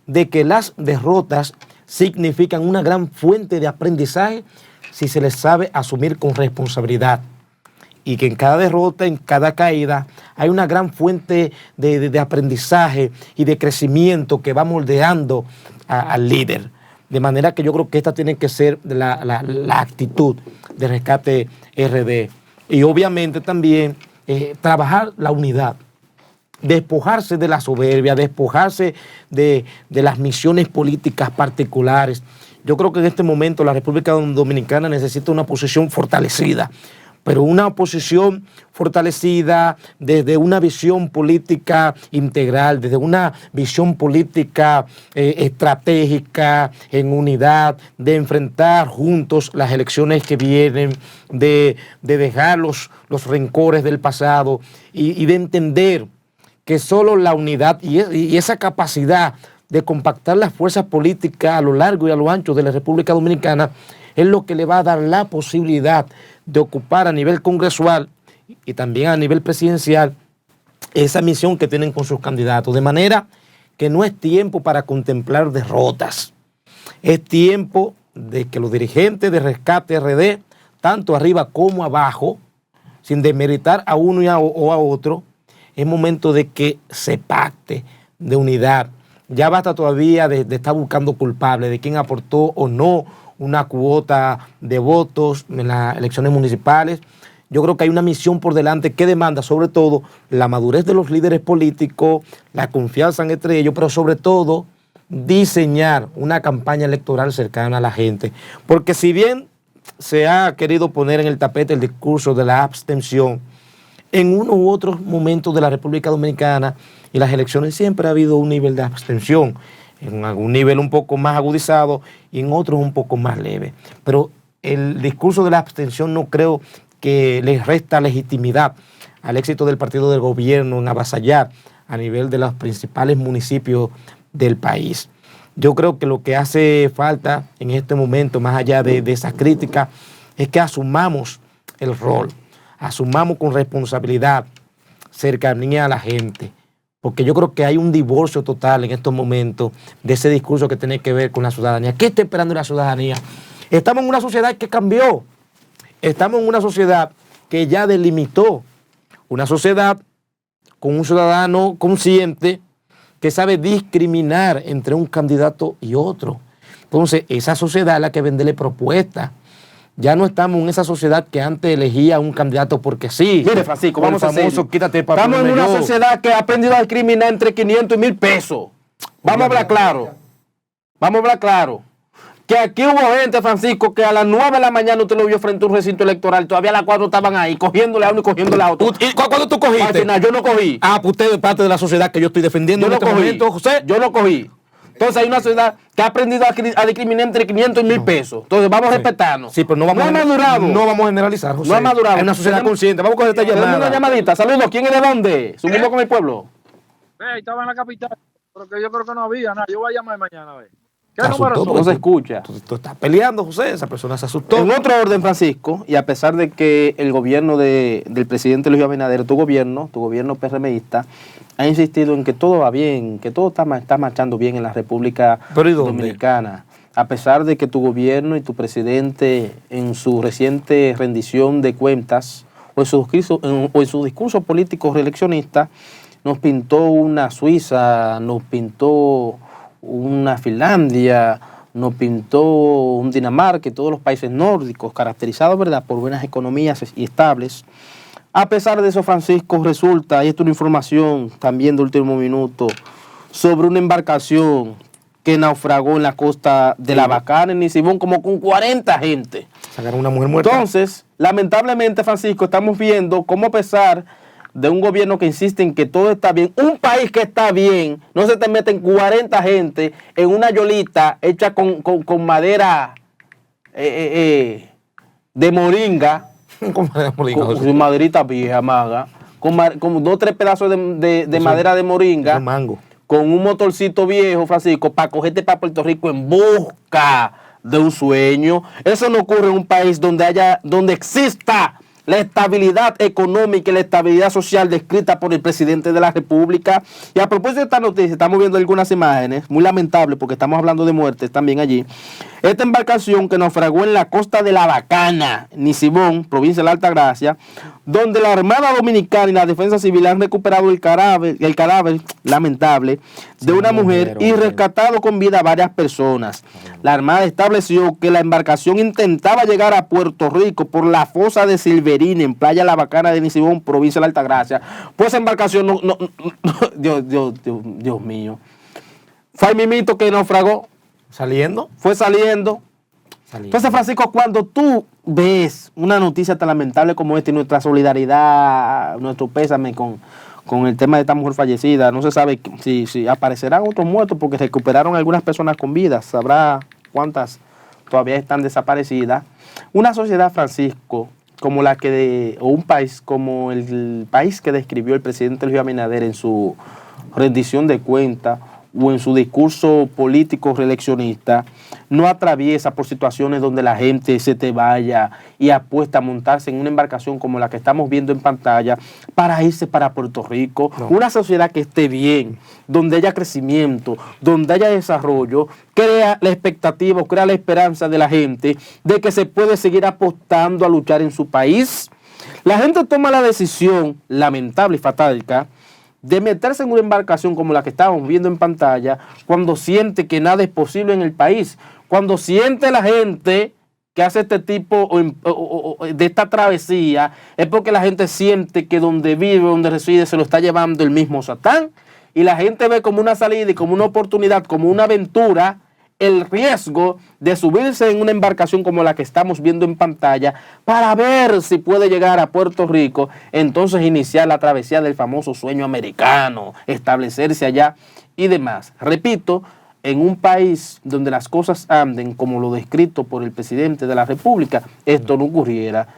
de que las derrotas significan una gran fuente de aprendizaje si se les sabe asumir con responsabilidad, y que en cada derrota, en cada caída, hay una gran fuente de aprendizaje y de crecimiento que va moldeando al líder. De manera que yo creo que esta tiene que ser la actitud de Rescate RD. Y obviamente también trabajar la unidad, despojarse de la soberbia, despojarse de las misiones políticas particulares. Yo creo que en este momento la República Dominicana necesita una posición fortalecida, pero una posición fortalecida desde una visión política integral, desde una visión política estratégica, en unidad, de enfrentar juntos las elecciones que vienen, de dejar los rencores del pasado y de entender que solo la unidad y esa capacidad de compactar las fuerzas políticas a lo largo y a lo ancho de la República Dominicana es lo que le va a dar la posibilidad de ocupar a nivel congresual y también a nivel presidencial esa misión que tienen con sus candidatos. De manera que no es tiempo para contemplar derrotas, es tiempo de que los dirigentes de Rescate RD, tanto arriba como abajo, sin demeritar a uno o a otro, es momento de que se pacte de unidad. Ya basta todavía de estar buscando culpables, de quién aportó o no una cuota de votos en las elecciones municipales. Yo creo que hay una misión por delante que demanda sobre todo la madurez de los líderes políticos, la confianza entre ellos, pero sobre todo diseñar una campaña electoral cercana a la gente. Porque si bien se ha querido poner en el tapete el discurso de la abstención, en uno u otros momentos de la República Dominicana y las elecciones siempre ha habido un nivel de abstención, en algún nivel un poco más agudizado y en otros un poco más leve. Pero el discurso de la abstención no creo que le resta legitimidad al éxito del partido del gobierno en avasallar a nivel de los principales municipios del país. Yo creo que lo que hace falta en este momento, más allá de esas críticas, es que asumamos el rol, asumamos con responsabilidad, cercanía a la gente, porque yo creo que hay un divorcio total en estos momentos de ese discurso que tiene que ver con la ciudadanía. ¿Qué está esperando la ciudadanía? Estamos en una sociedad que cambió, estamos en una sociedad que ya delimitó, una sociedad con un ciudadano consciente que sabe discriminar entre un candidato y otro. Entonces, esa sociedad es la que venderle propuestas. Ya no estamos en esa sociedad que antes elegía a un candidato porque sí. Mire, Francisco, vamos a hacer. Quítate el papel. Estamos en una sociedad que ha aprendido a discriminar entre 500 y 1000 pesos. Vamos a hablar claro. Vamos a hablar claro. Que aquí hubo gente, Francisco, que a las 9 de la mañana usted lo vio frente a un recinto electoral. Todavía a las 4 estaban ahí, cogiéndole a uno y cogiéndole a otro. ¿Y cuándo tú cogiste? Al final, yo no cogí. Ah, pues usted es parte de la sociedad que yo estoy defendiendo Yo en no este cogí. momento, José. Yo no cogí. Entonces hay una sociedad que ha aprendido a discriminar entre 500 y 1000 pesos. Entonces vamos a respetarnos. Sí, pero no vamos ha madurado. No vamos a generalizar, José. No ha madurado. Es una sociedad consciente. Vamos a coger esta Tenemos llamada. una llamadita. Saludos. ¿Quién es de dónde? Subimos con el pueblo. Estaba en la capital, pero que yo creo que no había nada. Yo voy a llamar mañana a ver. ¿Qué Se número asustó, son? No se escucha. Tú estás peleando, José. Esa persona se asustó. En otro orden, Francisco, y a pesar de que el gobierno del presidente Luis Abinader, tu gobierno PRMista, ha insistido en que todo va bien, que todo está marchando bien en la República ¿Pero y dónde? Dominicana, a pesar de que tu gobierno y tu presidente en su reciente rendición de cuentas o en su discurso político reeleccionista nos pintó una Suiza, nos pintó una Finlandia, nos pintó un Dinamarca y todos los países nórdicos caracterizados, ¿verdad?, por buenas economías y estables. A pesar de eso, Francisco, resulta, y esto es una información también de último minuto, sobre una embarcación que naufragó en la costa de La Bacana, en Nisibón, como con 40 gente. Sacaron una mujer muerta. Entonces, lamentablemente, Francisco, estamos viendo cómo, a pesar de un gobierno que insiste en que todo está bien, un país que está bien, no se te meten 40 gente en una yolita hecha con madera de moringa, Con con maderita vieja, maga, con 2 o 3 pedazos de madera de moringa, mango. con un motorcito viejo, Francisco, para cogerte para Puerto Rico en busca de un sueño. Eso no ocurre en un país donde exista la estabilidad económica y la estabilidad social descrita por el presidente de la República. Y a propósito de esta noticia, estamos viendo algunas imágenes, muy lamentables porque estamos hablando de muertes también allí. Esta embarcación que naufragó en la costa de La Bacana, Nisibón, provincia de la Altagracia, donde la Armada Dominicana y la Defensa Civil han recuperado el cadáver lamentable de una mujer y rescatado con vida a varias personas. La Armada estableció que la embarcación intentaba llegar a Puerto Rico por la fosa de Silverina en Playa La Bacana de Nisibón, provincia de la Altagracia. Pues esa embarcación Dios mío. Fue el mimito que naufragó. Fue saliendo. Entonces, Francisco, cuando tú ves una noticia tan lamentable como esta y nuestra solidaridad, nuestro pésame con el tema de esta mujer fallecida, no se sabe si aparecerán otros muertos porque recuperaron algunas personas con vida, sabrá cuántas todavía están desaparecidas. Una sociedad, Francisco, como la o un país como el país que describió el presidente Luis Abinader en su rendición de cuentas o en su discurso político reeleccionista, no atraviesa por situaciones donde la gente se te vaya y apuesta a montarse en una embarcación como la que estamos viendo en pantalla para irse para Puerto Rico. No. Una sociedad que esté bien, donde haya crecimiento, donde haya desarrollo, crea la expectativa, crea la esperanza de la gente de que se puede seguir apostando a luchar en su país. La gente toma la decisión lamentable y fatálica de meterse en una embarcación como la que estábamos viendo en pantalla cuando siente que nada es posible en el país, cuando siente la gente que hace este tipo de esta travesía, es porque la gente siente que donde vive, donde reside, se lo está llevando el mismo Satán, y la gente ve como una salida y como una oportunidad, como una aventura, el riesgo de subirse en una embarcación como la que estamos viendo en pantalla para ver si puede llegar a Puerto Rico, entonces iniciar la travesía del famoso sueño americano, establecerse allá y demás. Repito, en un país donde las cosas anden como lo descrito por el presidente de la República, esto no ocurriera.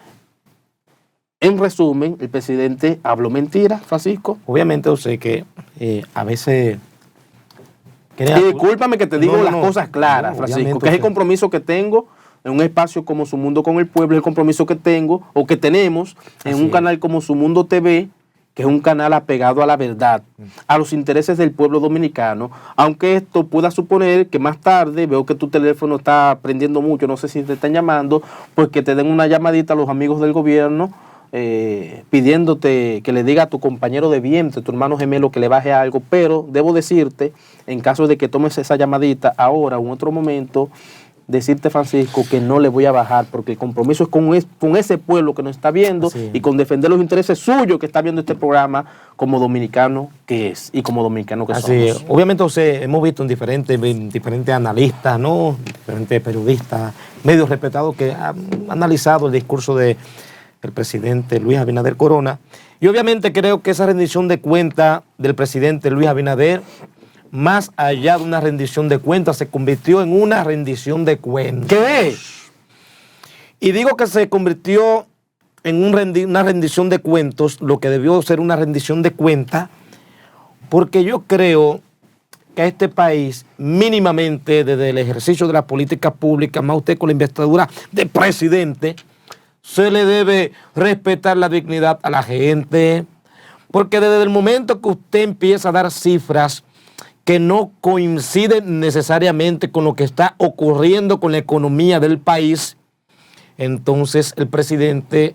En resumen, el presidente habló mentira, Francisco. Obviamente, yo sé que a veces... Y discúlpame que te digo las cosas claras, Francisco, que es el compromiso que tengo en un espacio como Su Mundo con el Pueblo, es el compromiso que tengo o que tenemos en un canal como Su Mundo TV, que es un canal apegado a la verdad, a los intereses del pueblo dominicano, aunque esto pueda suponer que más tarde, veo que tu teléfono está prendiendo mucho, no sé si te están llamando, pues que te den una llamadita a los amigos del gobierno, pidiéndote que le diga a tu compañero de vientre, tu hermano gemelo, que le baje algo, pero debo decirte, en caso de que tomes esa llamadita ahora o en otro momento, decirte, Francisco, que no le voy a bajar, porque el compromiso es con ese pueblo que nos está viendo y con defender los intereses suyos que está viendo este programa como dominicano que es y como dominicano que somos. Obviamente, José, hemos visto en diferentes analistas, ¿no? Diferentes periodistas, medios respetados que han analizado el discurso del presidente Luis Abinader Corona, y obviamente creo que esa rendición de cuentas del presidente Luis Abinader, más allá de una rendición de cuentas, se convirtió en una rendición de cuentas. ¿Qué? Y digo que se convirtió en una rendición de cuentos, lo que debió ser una rendición de cuentas, porque yo creo que a este país, mínimamente desde el ejercicio de la política pública, más usted con la investidura de presidente, se le debe respetar la dignidad a la gente, porque desde el momento que usted empieza a dar cifras que no coinciden necesariamente con lo que está ocurriendo con la economía del país, entonces el presidente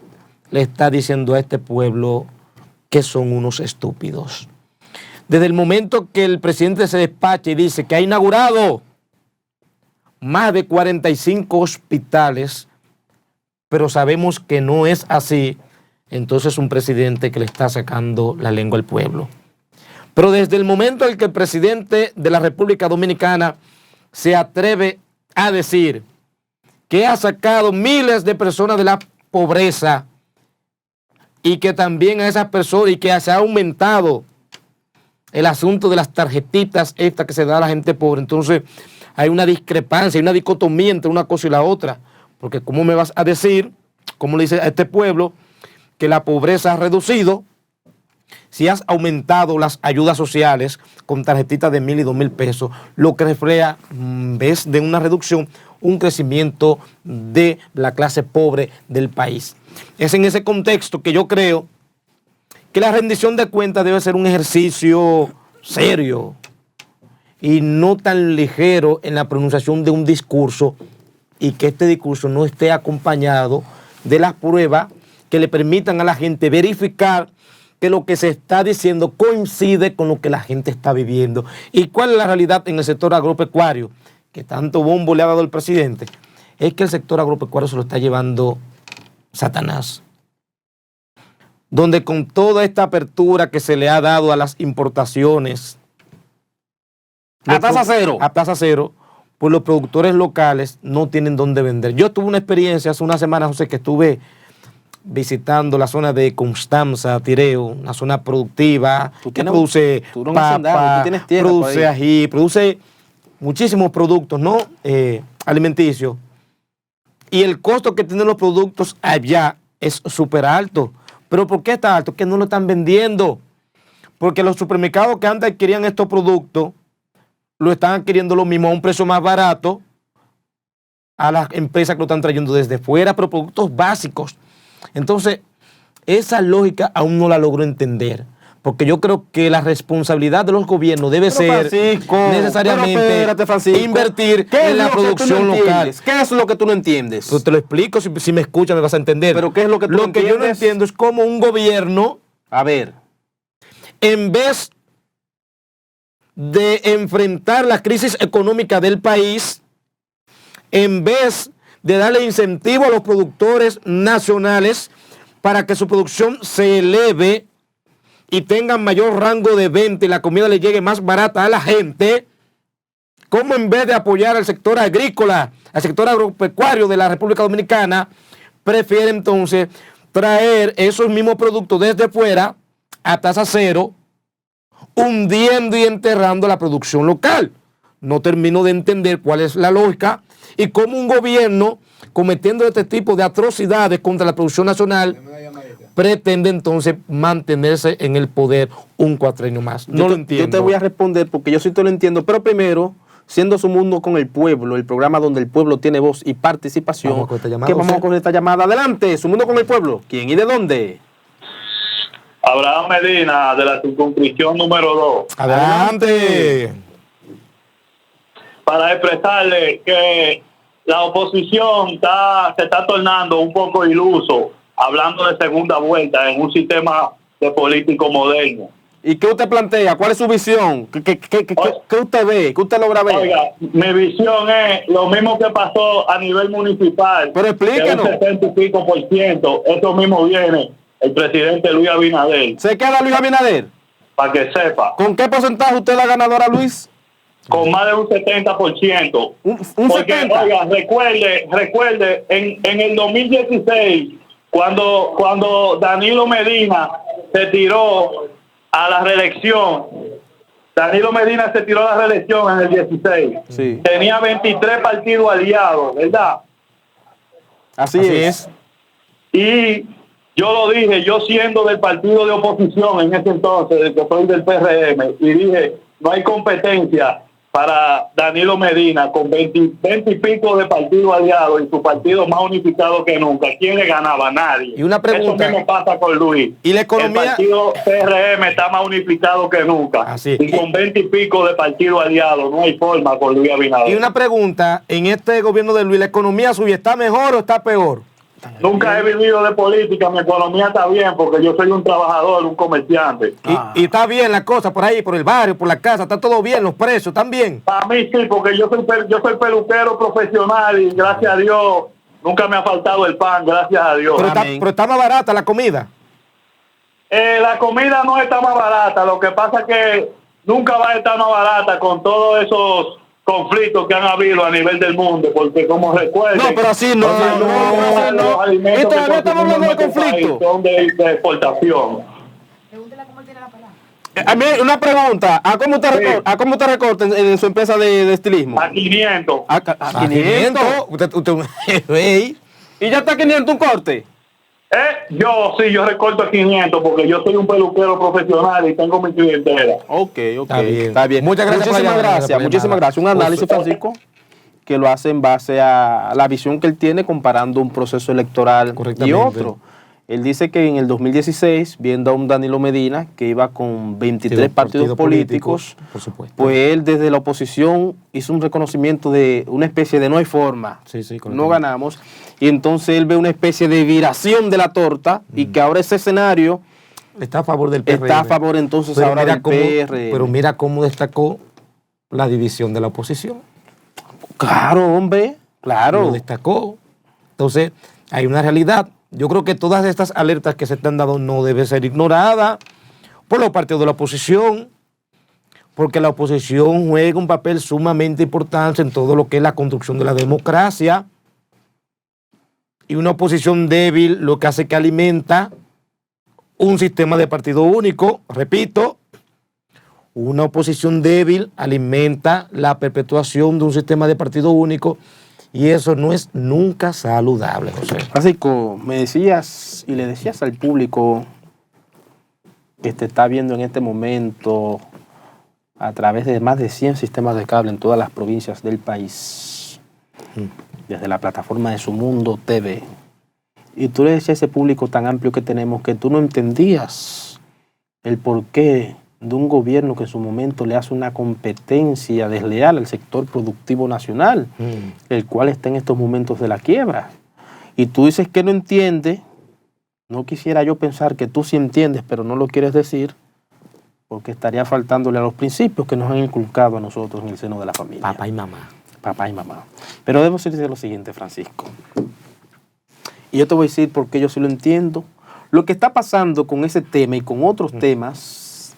le está diciendo a este pueblo que son unos estúpidos. Desde el momento que el presidente se despacha y dice que ha inaugurado más de 45 hospitales, pero sabemos que no es así, entonces es un presidente que le está sacando la lengua al pueblo. Pero desde el momento en que el presidente de la República Dominicana se atreve a decir que ha sacado miles de personas de la pobreza y que también a esas personas y que se ha aumentado el asunto de las tarjetitas estas que se da a la gente pobre. Entonces hay una discrepancia, hay una dicotomía entre una cosa y la otra, porque ¿cómo me vas a decir, cómo le dice a este pueblo, que la pobreza ha reducido si has aumentado las ayudas sociales con tarjetitas de 1,000 y 2,000 pesos, lo que refleja, en vez de una reducción, un crecimiento de la clase pobre del país? Es en ese contexto que yo creo que la rendición de cuentas debe ser un ejercicio serio y no tan ligero en la pronunciación de un discurso, y que este discurso no esté acompañado de las pruebas que le permitan a la gente verificar que lo que se está diciendo coincide con lo que la gente está viviendo. ¿Y cuál es la realidad en el sector agropecuario? Que tanto bombo le ha dado el presidente. Es que el sector agropecuario se lo está llevando Satanás. Donde con toda esta apertura que se le ha dado a las importaciones A tasa cero, pues los productores locales no tienen dónde vender. Yo tuve una experiencia hace unas semanas, José, que estuve visitando la zona de Constanza, Tireo, una zona productiva que produce papa, produce ají, produce muchísimos productos, ¿no? Alimenticios. Y el costo que tienen los productos allá es súper alto. ¿Pero por qué está alto? Que no lo están vendiendo. Porque los supermercados que antes adquirían estos productos lo están adquiriendo lo mismo a un precio más barato a las empresas que lo están trayendo desde fuera, pero productos básicos. Entonces, esa lógica aún no la logro entender, porque yo creo que la responsabilidad de los gobiernos debe ser necesariamente invertir en la producción local. ¿Qué es lo que tú no entiendes? Pues te lo explico, si me escuchas me vas a entender. ¿Pero qué es lo que tú no entiendes? Lo que yo no entiendo es cómo un gobierno, a ver, en vez de enfrentar la crisis económica del país, en vez de darle incentivo a los productores nacionales para que su producción se eleve y tengan mayor rango de venta y la comida le llegue más barata a la gente, como en vez de apoyar al sector agrícola, al sector agropecuario de la República Dominicana, prefiere entonces traer esos mismos productos desde fuera a tasa cero, hundiendo y enterrando la producción local? No termino de entender cuál es la lógica y cómo un gobierno, cometiendo este tipo de atrocidades contra la producción nacional, pretende entonces mantenerse en el poder un cuatrenio más. No lo entiendo. Yo te voy a responder porque yo sí te lo entiendo, pero primero, siendo Su Mundo con el Pueblo, el programa donde el pueblo tiene voz y participación, vamos a coger esta llamada. Adelante, Su Mundo con el Pueblo. ¿Quién y de dónde? Abraham Medina, de la circunscripción número 2. Adelante. Para expresarle que la oposición se está tornando un poco iluso, hablando de segunda vuelta en un sistema de político moderno. ¿Y qué usted plantea? ¿Cuál es su visión? ¿Qué usted ve? ¿Qué usted logra ver? Oiga, mi visión es lo mismo que pasó a nivel municipal. Pero explíquenos. El 70 y pico %. Eso mismo viene el presidente Luis Abinader. ¿Se queda Luis Abinader? Para que sepa. ¿Con qué porcentaje usted la ganadora, Luis? Con más de un 70%. Un Porque, 70%. oiga, recuerde, en el 2016, cuando Danilo Medina se tiró a la reelección, en el 16. Sí. Tenía 23 partidos aliados, ¿verdad? Así es. Y yo lo dije, yo siendo del partido de oposición en ese entonces, que soy del PRM, y dije, no hay competencia para Danilo Medina con 20 y pico de partidos aliados y su partido más unificado que nunca. ¿Quién le ganaba? Nadie. Y una pregunta. Eso mismo pasa con Luis. ¿Y la economía? El partido PRM está más unificado que nunca. Así. Y con 20 y pico de partidos aliados no hay forma con Luis Abinader. Y una pregunta, en este gobierno de Luis, ¿la economía suya está mejor o está peor? Nunca he vivido de política, mi economía está bien porque yo soy un trabajador, un comerciante. Y está bien la cosa por ahí, por el barrio, por la casa, está todo bien, los precios están bien. Para mí sí, porque yo soy peluquero profesional y gracias a Dios nunca me ha faltado el pan, gracias a Dios. Pero está más barata la comida. La comida no está más barata, lo que pasa es que nunca va a estar más barata con todos esos conflictos que han habido a nivel del mundo, porque como recuerden... No, pero así no, los alimentos y todavía que estamos hablando de consumimos en este conflicto. país son de exportación. A mí, una pregunta, ¿a cómo usted, Sí. ¿a cómo usted recorta en su empresa de estilismo? A 500. A 500. Ey, ¿Y ya está 500 un corte? Yo recorto a 500 porque yo soy un peluquero profesional y tengo mi clientela. Ok, Está bien. está bien. Muchas gracias por la Muchísimas llamada, gracias, por muchísimas llamada. gracias. Un análisis, Francisco, que lo hace en base a la visión que él tiene comparando un proceso electoral y Correctamente. otro. Él dice que en el 2016, viendo a un Danilo Medina que iba con 23 partidos políticos, por supuesto. pues él desde la oposición hizo un reconocimiento de una especie de no hay forma, Sí, correctamente. no ganamos, y entonces él ve una especie de viración de la torta y que ahora ese escenario Está a favor del PRM. está a favor entonces Pero ahora mira del cómo- PRM. Pero mira cómo destacó la división de la oposición. Claro, hombre, claro. Lo destacó. Entonces, hay una realidad. Yo creo que todas estas alertas que se te han dado no deben ser ignoradas por los partidos de la oposición, porque la oposición juega un papel sumamente importante en todo lo que es la construcción de la democracia. Y una oposición débil lo que hace que alimenta un sistema de partido único, repito, una oposición débil alimenta la perpetuación de un sistema de partido único y eso no es nunca saludable, José. Francisco, me decías y le decías al público que te está viendo en este momento a través de más de 100 sistemas de cable en todas las provincias del país, desde la plataforma de Su Mundo TV. Y tú le decías a ese público tan amplio que tenemos que tú no entendías el porqué de un gobierno que en su momento le hace una competencia desleal al sector productivo nacional, el cual está en estos momentos de la quiebra. Y tú dices que no entiende, no quisiera yo pensar que tú sí entiendes, pero no lo quieres decir, porque estaría faltándole a los principios que nos han inculcado a nosotros en el seno de la familia. Papá y mamá. Papá y mamá. Pero debo decirte lo siguiente, Francisco. Y yo te voy a decir por qué yo sí lo entiendo. Lo que está pasando con ese tema y con otros temas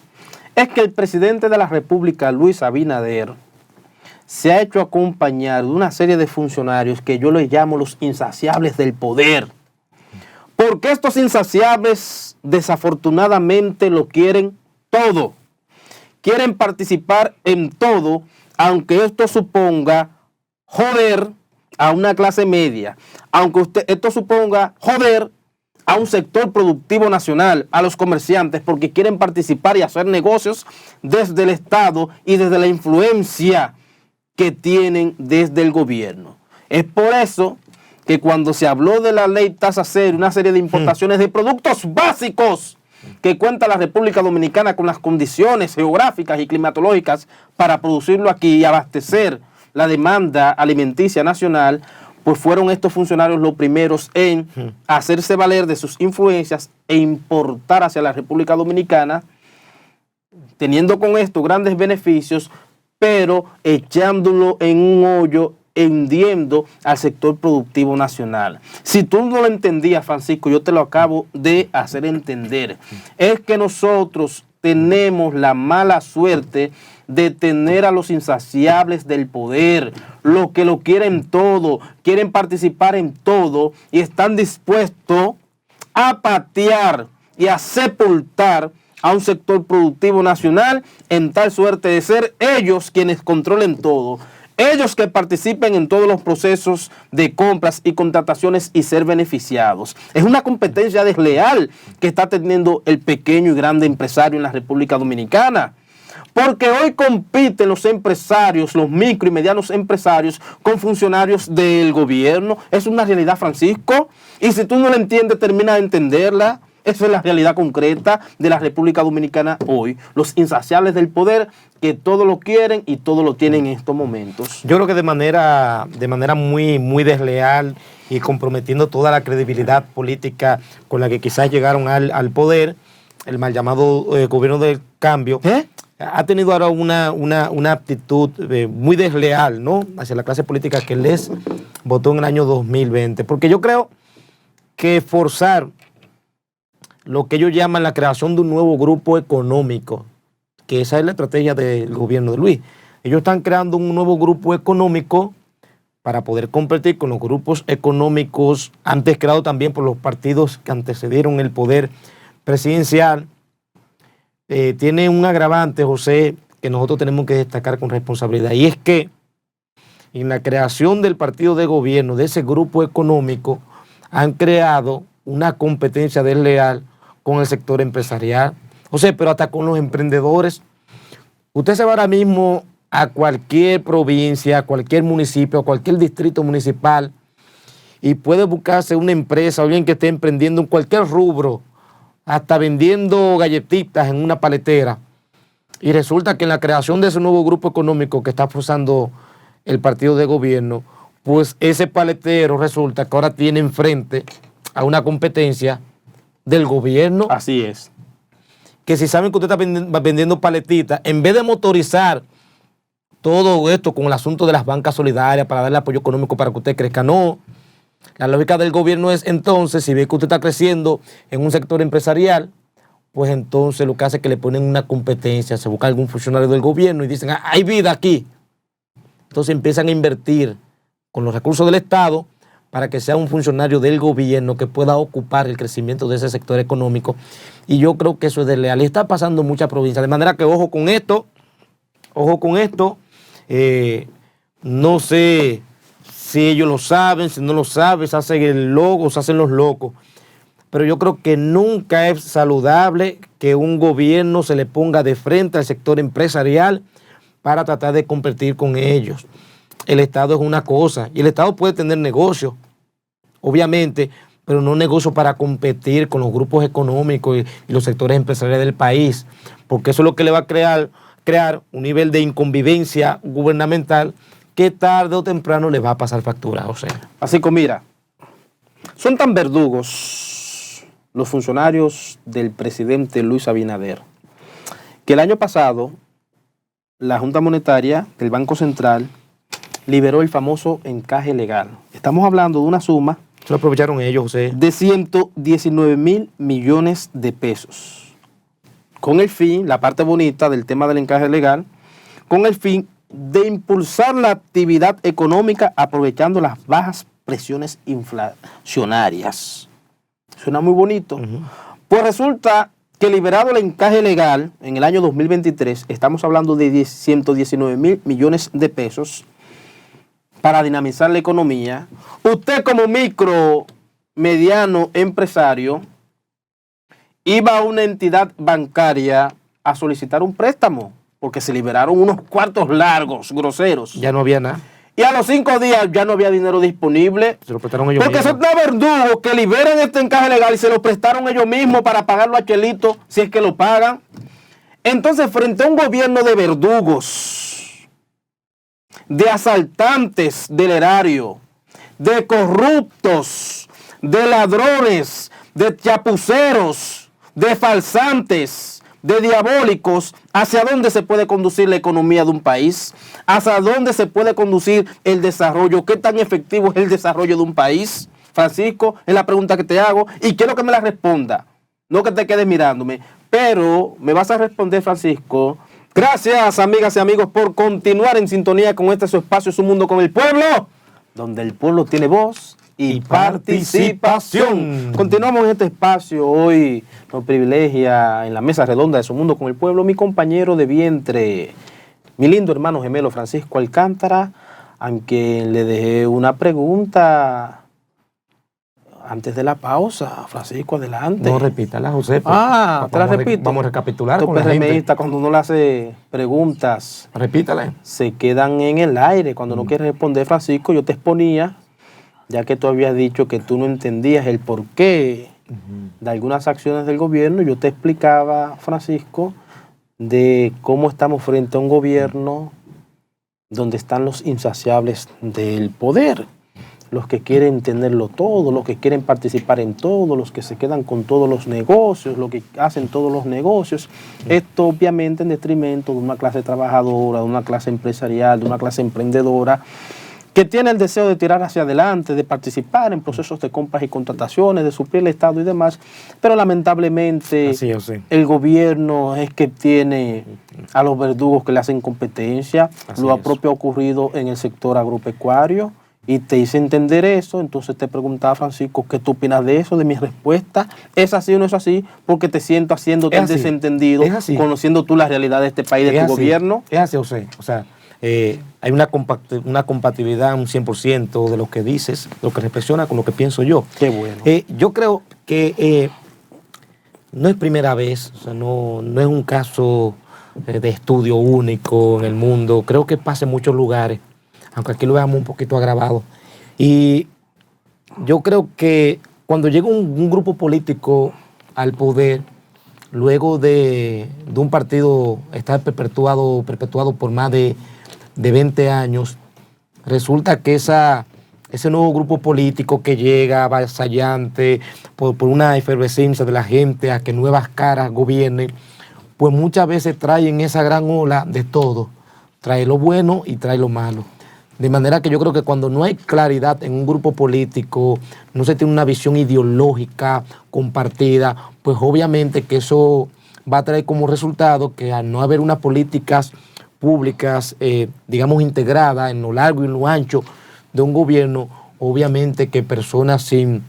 es que el presidente de la República, Luis Abinader, se ha hecho acompañar de una serie de funcionarios que yo les llamo los insaciables del poder. Porque estos insaciables desafortunadamente lo quieren todo. Quieren participar en todo, aunque esto suponga joder a una clase media, aunque esto suponga joder a un sector productivo nacional, a los comerciantes, porque quieren participar y hacer negocios desde el Estado y desde la influencia que tienen desde el gobierno. Es por eso que cuando se habló de la ley tasa cero, una serie de importaciones de productos básicos que cuenta la República Dominicana con las condiciones geográficas y climatológicas para producirlo aquí y abastecer la demanda alimenticia nacional, pues fueron estos funcionarios los primeros en hacerse valer de sus influencias e importar hacia la República Dominicana, teniendo con esto grandes beneficios, pero echándolo en un hoyo, hundiendo al sector productivo nacional. Si tú no lo entendías, Francisco, yo te lo acabo de hacer entender. Es que nosotros tenemos la mala suerte de tener a los insaciables del poder, los que lo quieren todo, quieren participar en todo y están dispuestos a patear y a sepultar a un sector productivo nacional en tal suerte de ser ellos quienes controlen todo. Ellos que participen en todos los procesos de compras y contrataciones y ser beneficiados. Es una competencia desleal que está teniendo el pequeño y grande empresario en la República Dominicana. Porque hoy compiten los empresarios, los micro y medianos empresarios con funcionarios del gobierno. Es una realidad, Francisco. Y si tú no la entiendes, termina de entenderla. Esa es la realidad concreta de la República Dominicana hoy. Los insaciables del poder que todo lo quieren y todo lo tienen en estos momentos. Yo creo que de manera muy, muy desleal y comprometiendo toda la credibilidad política con la que quizás llegaron al poder, el mal llamado gobierno del cambio, ha tenido ahora una actitud muy desleal, ¿no?, hacia la clase política que les votó en el año 2020. Porque yo creo que forzar lo que ellos llaman la creación de un nuevo grupo económico, que esa es la estrategia del gobierno de Luis, Ellos están creando un nuevo grupo económico para poder competir con los grupos económicos antes creados también por los partidos que antecedieron el poder presidencial. Tiene un agravante, José, que nosotros tenemos que destacar con responsabilidad, y es que en la creación del partido de gobierno, de ese grupo económico, han creado una competencia desleal con el sector empresarial, José, pero hasta con los emprendedores. Usted se va ahora mismo a cualquier provincia, a cualquier municipio, a cualquier distrito municipal y puede buscarse una empresa o alguien que esté emprendiendo en cualquier rubro, hasta vendiendo galletitas en una paletera. Y resulta que en la creación de ese nuevo grupo económico que está forzando el partido de gobierno, pues ese paletero resulta que ahora tiene enfrente a una competencia del gobierno. Así es. Que si saben que usted está vendiendo paletitas, en vez de motorizar todo esto con el asunto de las bancas solidarias para darle apoyo económico para que usted crezca, no. La lógica del gobierno es entonces, si ve que usted está creciendo en un sector empresarial, pues entonces lo que hace es que le ponen una competencia, se busca algún funcionario del gobierno y dicen, hay vida aquí. Entonces empiezan a invertir con los recursos del Estado para que sea un funcionario del gobierno que pueda ocupar el crecimiento de ese sector económico. Y yo creo que eso es desleal. Y está pasando en muchas provincias. De manera que ojo con esto. No sé si ellos lo saben, si no lo saben, se hacen el loco, se hacen los locos. Pero yo creo que nunca es saludable que un gobierno se le ponga de frente al sector empresarial para tratar de competir con ellos. El Estado es una cosa, y el Estado puede tener negocios, obviamente, pero no negocios para competir con los grupos económicos y los sectores empresariales del país, porque eso es lo que le va a crear un nivel de inconvivencia gubernamental que tarde o temprano le va a pasar factura, o sea. Así que mira, son tan verdugos los funcionarios del presidente Luis Abinader que el año pasado la Junta Monetaria del Banco Central liberó el famoso encaje legal. Estamos hablando de una suma Se lo aprovecharon ellos, José. de 119,000 millones de pesos. Con el fin, la parte bonita del tema del encaje legal, con el fin de impulsar la actividad económica aprovechando las bajas presiones inflacionarias. Suena muy bonito. Pues resulta que liberado el encaje legal en el año 2023, estamos hablando de 119,000 millones de pesos para dinamizar la economía. Usted como micro, mediano empresario, iba a una entidad bancaria a solicitar un préstamo, porque se liberaron unos cuartos largos, groseros. Ya no había nada. Y a los 5 días ya no había dinero disponible. Se lo prestaron ellos Porque mismos. son tan verdugos que liberan este encaje legal y se lo prestaron ellos mismos para pagarlo a Chelito, si es que lo pagan. Entonces, frente a un gobierno de verdugos, de asaltantes del erario, de corruptos, de ladrones, de chapuceros, de falsantes, de diabólicos, ¿hacia dónde se puede conducir la economía de un país? ¿Hacia dónde se puede conducir el desarrollo? ¿Qué tan efectivo es el desarrollo de un país? Francisco, es la pregunta que te hago y quiero que me la responda. No que te quedes mirándome, pero me vas a responder, Francisco. Gracias, amigas y amigos, por continuar en sintonía con este su espacio, su mundo con el pueblo, donde el pueblo tiene voz y participación. Continuamos en este espacio. Hoy nos privilegia en la mesa redonda de su mundo con el pueblo mi compañero de vientre, mi lindo hermano gemelo Francisco Alcántara, aunque le dejé una pregunta antes de la pausa. Francisco, adelante. No, repítala, José. Te la repito. Vamos a recapitular Estos con la gente. PRMistas, cuando uno le hace preguntas, Repítala. se quedan en el aire. Cuando no quieres responder, Francisco, yo te exponía, ya que tú habías dicho que tú no entendías el porqué de algunas acciones del gobierno. Yo te explicaba, Francisco, de cómo estamos frente a un gobierno donde están los insaciables del poder, los que quieren tenerlo todo, los que quieren participar en todo, los que se quedan con todos los negocios, los que hacen todos los negocios. Esto obviamente en detrimento de una clase trabajadora, de una clase empresarial, de una clase emprendedora, que tiene el deseo de tirar hacia adelante, de participar en procesos de compras y contrataciones, de suplir el Estado y demás, pero lamentablemente Así es, sí. el gobierno es que tiene a los verdugos que le hacen competencia. Así Lo es. propio ha ocurrido en el sector agropecuario y te hice entender eso. Entonces te preguntaba, Francisco, ¿qué tú opinas de eso, de mi respuesta? ¿Es así o no es así? Porque te siento haciéndote Es el así. desentendido, Es así. conociendo tú la realidad de este país, de Es tu así, gobierno. Es así, José. O sea, hay una compatibilidad, un 100% de lo que dices, lo que reflexiona con lo que pienso yo. Qué bueno. Yo creo que no es primera vez, o sea, no es un caso de estudio único en el mundo. Creo que pasa en muchos lugares, aunque aquí lo veamos un poquito agravado. Y yo creo que cuando llega un grupo político al poder, luego de un partido estar perpetuado por más de 20 años, resulta que ese nuevo grupo político que llega avasallante por una efervescencia de la gente a que nuevas caras gobiernen, pues muchas veces traen esa gran ola de todo. Trae lo bueno y trae lo malo. De manera que yo creo que cuando no hay claridad en un grupo político, no se tiene una visión ideológica compartida, pues obviamente que eso va a traer como resultado que al no haber unas políticas públicas, digamos, integradas en lo largo y en lo ancho de un gobierno, obviamente que personas sin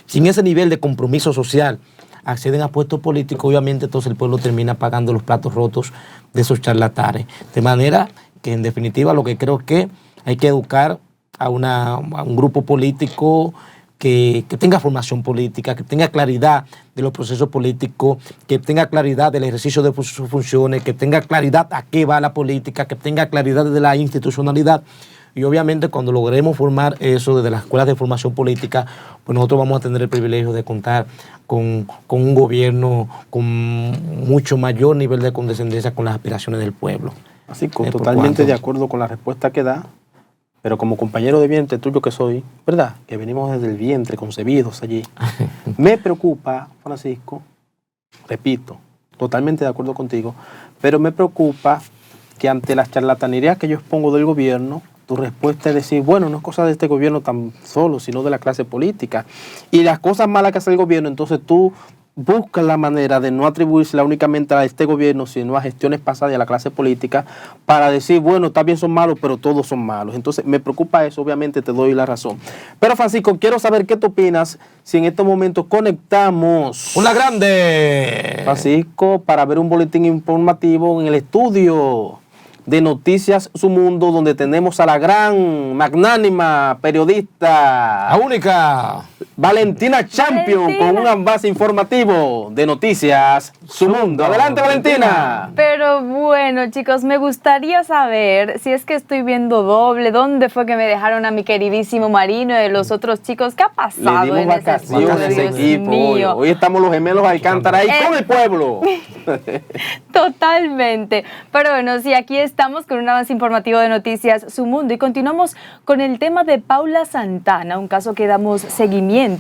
ese nivel de compromiso social acceden a puestos políticos, obviamente entonces el pueblo termina pagando los platos rotos de esos charlatanes. De manera que en definitiva lo que creo que hay que educar a un grupo político que tenga formación política, que tenga claridad de los procesos políticos, que tenga claridad del ejercicio de sus funciones, que tenga claridad a qué va la política, que tenga claridad de la institucionalidad. Y obviamente cuando logremos formar eso desde las escuelas de formación política, pues nosotros vamos a tener el privilegio de contar con un gobierno con mucho mayor nivel de condescendencia con las aspiraciones del pueblo. Así que totalmente de acuerdo con la respuesta que da, pero como compañero de vientre tuyo que soy, ¿verdad? Que venimos desde el vientre, concebidos allí. Me preocupa, Francisco, repito, totalmente de acuerdo contigo, pero me preocupa que ante las charlatanerías que yo expongo del gobierno, tu respuesta es decir, bueno, no es cosa de este gobierno tan solo, sino de la clase política. Y las cosas malas que hace el gobierno, entonces tú buscas la manera de no atribuírsela únicamente a este gobierno, sino a gestiones pasadas y a la clase política, para decir, bueno, también son malos, pero todos son malos. Entonces, me preocupa eso, obviamente te doy la razón. Pero, Francisco, quiero saber qué tú opinas si en estos momentos conectamos... ¡Una grande! Francisco, para ver un boletín informativo en el estudio de Noticias Su Mundo, donde tenemos a la gran, magnánima periodista... ¡La única! Valentina Champion, con un avance informativo de Noticias Su Mundo. Adelante, Valentina. Pero bueno, chicos, me gustaría saber si es que estoy viendo doble, dónde fue que me dejaron a mi queridísimo Marino y los otros chicos. ¿Qué ha pasado Le dimos en ese vacaciones estudio, a ese Dios equipo. mío? Hoy estamos los gemelos Alcántara ahí con el pueblo. Totalmente. Pero bueno, sí, aquí estamos con un avance informativo de Noticias Su Mundo y continuamos con el tema de Paula Santana, un caso que damos seguimiento,